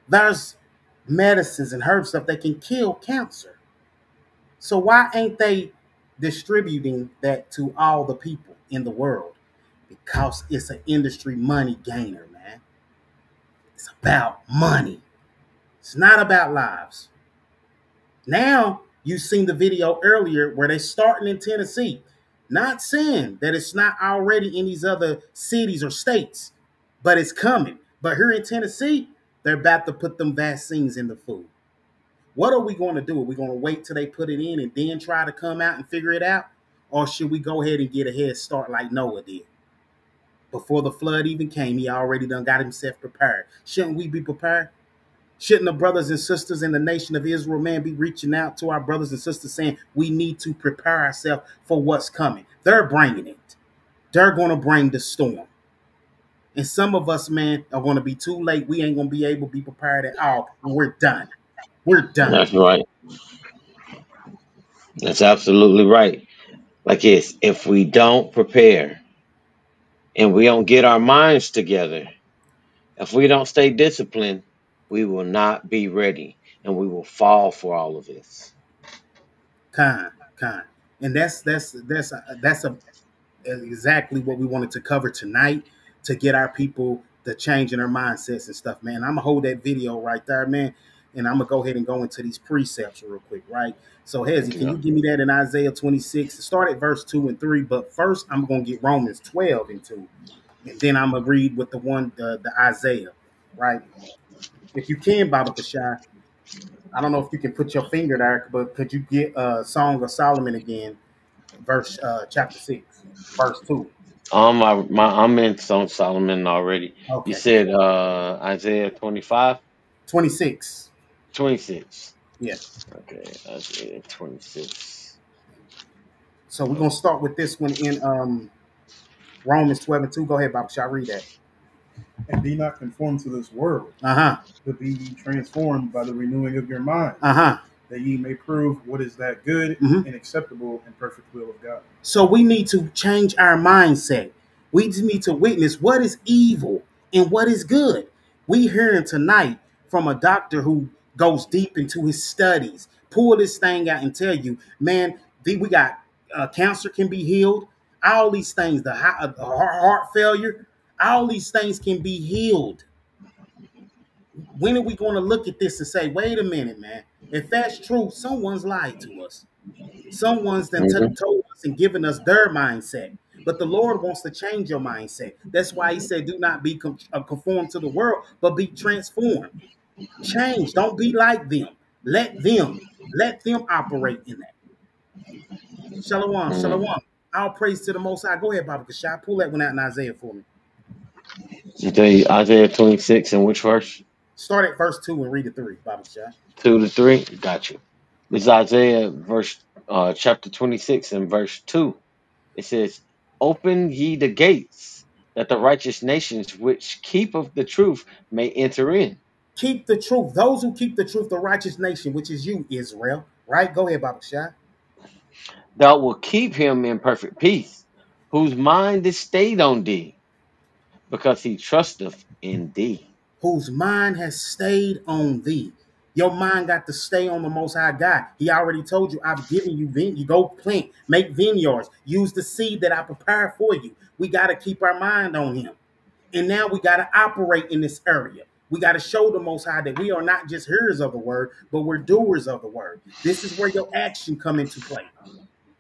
There's medicines and herb stuff that can kill cancer. So why ain't they distributing that to all the people in the world? Because it's an industry money gainer, man. It's about money. It's not about lives. Now, you've seen the video earlier where they're starting in Tennessee. Not saying that it's not already in these other cities or states, but it's coming. But here in Tennessee, they're about to put them vaccines in the food. What are we going to do? Are we going to wait till they put it in and then try to come out and figure it out? Or should we go ahead and get a head start like Noah did? Before the flood even came, he already done got himself prepared. Shouldn't we be prepared? Shouldn't the brothers and sisters in the nation of Israel, man, be reaching out to our brothers and sisters saying we need to prepare ourselves for what's coming? They're bringing it. They're going to bring the storm. And some of us, man, are going to be too late. We ain't going to be able to be prepared at all. And we're done. We're done. That's right. That's absolutely right. Like it's if we don't prepare and we don't get our minds together, if we don't stay disciplined, we will not be ready and we will fall for all of this. Kind. And that's exactly what we wanted to cover tonight to get our people to change in their mindsets and stuff, man. I'm gonna hold that video right there, man, and I'm gonna go ahead and go into these precepts real quick, right? So, Hezzy, can Yeah. you give me that in Isaiah 26? Start at verse 2 and 3, but first I'm gonna get Romans 12 and 2, and then I'm gonna read with the Isaiah, right? If you can, Baba Kashai, I don't know if you can put your finger there, but could you get Song of Solomon again, chapter 6, verse 2? I'm in Song Solomon already. You Okay. said Isaiah 25, 26. 26. Yeah. Okay, Isaiah 26. So we're gonna start with this one in Romans 12 and 2. Go ahead, Bob. Shall I read that? And be not conformed to this world, Uh-huh. but be ye transformed by the renewing of your mind, Uh-huh. that ye may prove what is that good Mhm. and acceptable and perfect will of God. So we need to change our mindset. We just need to witness what is evil and what is good. We hearing tonight from a doctor who goes deep into his studies, pull this thing out and tell you, man, we got cancer can be healed. All these things, the heart failure, all these things can be healed. When are we going to look at this and say, wait a minute, man? If that's true, someone's lied to us. Someone's then Mhm. told us and given us their mindset. But the Lord wants to change your mindset. That's why he said, do not be conformed to the world, but be transformed. Change. Don't be like them. Let them operate in that. Shalom, Mm. shalom. All praise to the Most High. Go ahead, Baba Kashai. Pull that one out in Isaiah for me. Okay, Isaiah 26 and which verse? Start at verse 2 and read it 3, Baba Kashai. 2 to 3. Got you. This is Isaiah chapter 26 and verse 2. It says, "Open ye the gates, that the righteous nations which keep of the truth may enter in. Keep the truth. Those who keep the truth, the righteous nation, which is you, Israel. Right? Go ahead, Baba Kashai. Thou wilt keep him in perfect peace, whose mind is stayed on thee, because he trusteth in thee." Whose mind has stayed on thee. Your mind got to stay on the Most High God. He already told you, I've given you you go plant, make vineyards, use the seed that I prepared for you. We got to keep our mind on him. And now we got to operate in this area. We got to show the Most High that we are not just hearers of the word, but we're doers of the word. This is where your action come into play.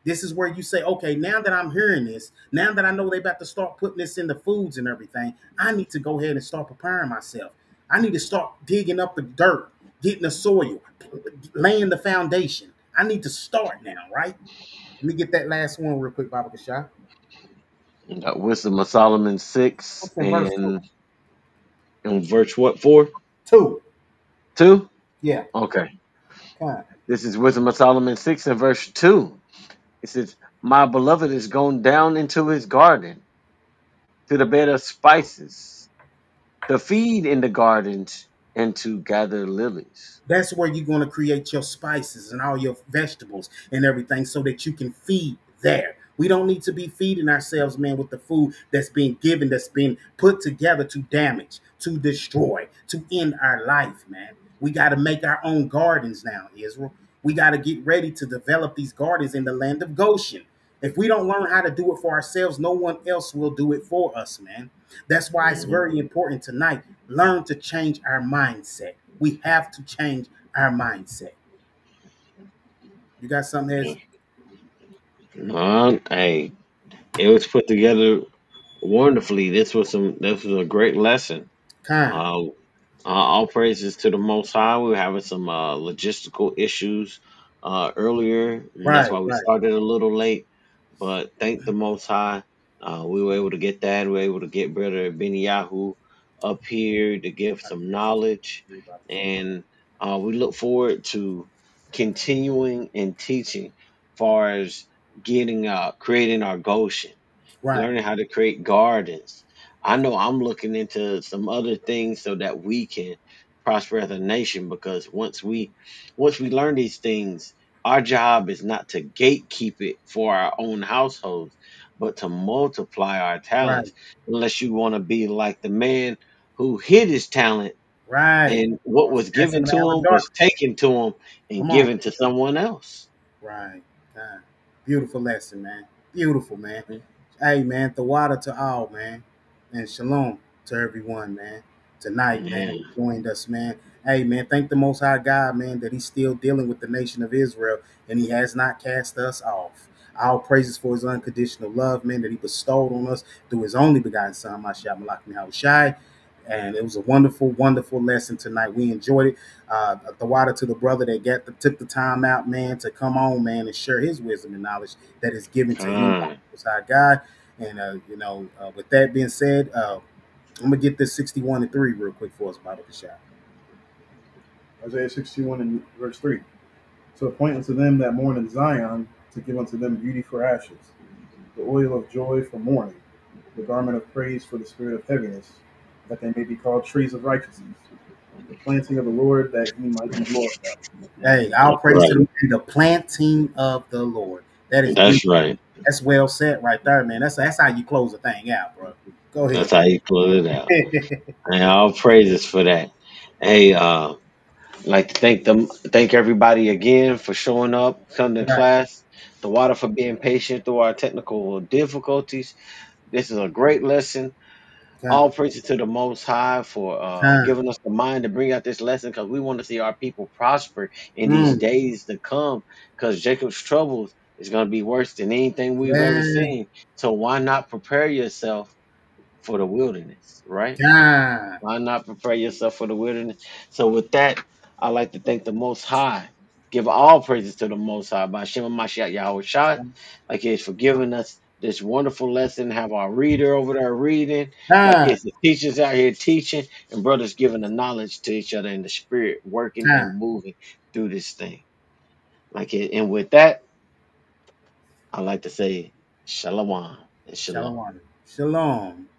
This is where you say, okay, now that I'm hearing this, now that I know they about to start putting this in the foods and everything, I need to go ahead and start preparing myself. I need to start digging up the dirt, getting the soil, laying the foundation. I need to start now, right? Let me get that last one real quick, Baba Kashah. Wisdom of Solomon 6 What's in verse 2? and verse what, 4? 2. 2? Yeah. Okay. Come This is Wisdom of Solomon 6 and verse 2. It says, my beloved is gone down into his garden, to the bed of spices, to feed in the gardens, and to gather lilies. That's where you're going to create your spices and all your vegetables and everything so that you can feed there. We don't need to be feeding ourselves, man, with the food that's being given, that's been put together to damage, to destroy, to end our life, man. We got to make our own gardens now, Israel. We got to get ready to develop these gardens in the land of Goshen. If we don't learn how to do it for ourselves, no one else will do it for us, man. That's why it's Mhm. very important tonight. Learn to change our mindset. We have to change our mindset. You got something else? Hey, it was put together wonderfully. This was a great lesson. Kind. Uh, all praises to the Most High. We were having some logistical issues earlier, and that's Right, why we right, started a little late. But thank the Most High, we were able to get that. We were able to get Brother Benyahu up here to give some knowledge, and we look forward to continuing and teaching, far as getting creating our Goshen, right, learning how to create gardens. I know I'm looking into some other things so that we can prosper as a nation, because once we learn these things, our job is not to gatekeep it for our own households, but to multiply our right, talents. Unless you want to be like the man who hid his talent, right. and what was That's given in the to hour of him was darkness. taken to him and Come on. given to someone else. Right. Kind. Beautiful lesson, man. Beautiful, man. Hey, man, the water to all, man. And shalom to everyone, man. Tonight, man, Yeah. who joined us, man. Hey, man, thank the Most High God, man, that He's still dealing with the nation of Israel and He has not cast us off. All praises for His unconditional love, man, that He bestowed on us through His only begotten Son, Mashiach Malak Shai. And it was a wonderful, wonderful lesson tonight. We enjoyed it. The water to the brother that took the time out, man, to come on, man, and share his wisdom and knowledge that is given to him by the Most High God. And with that being said, I'm gonna get this 61-3 real quick for us, Bible Kashab. Isaiah 61 and verse 3. To appoint unto them that mourn in Zion, to give unto them beauty for ashes, the oil of joy for mourning, the garment of praise for the spirit of heaviness, that they may be called trees of righteousness, the planting of the Lord, that he might be glorified. Hey, I'll That's praise to right. the planting of the Lord. That is That's beautiful. right. That's well said right there, man. That's how you close the thing out, bro. Go That's ahead. how you close it out. And all praises for that. Hey, like to thank everybody again for showing up, coming to Right. class. The water for being patient through our technical difficulties. This is a great lesson. Come, All praises to the Most High for come. giving us the mind to bring out this lesson, because we want to see our people prosper in these Mm. days to come. Because Jacob's troubles is going to be worse than anything we've ever Yeah. seen. So why not prepare yourself for the wilderness, right? Come. Why not prepare yourself for the wilderness? So with that, I'd like to thank the Most High. Give all praises to the Most High by Shema Mashiach Yahweh Shai. Like He's for giving us this wonderful lesson. Have our reader over there reading. Like Come. it's the teachers out here teaching, and brothers giving the knowledge to each other in the spirit, working Come. and moving through this thing. And with that, I like to say Shalom and Shalom. Shalom. Shalom.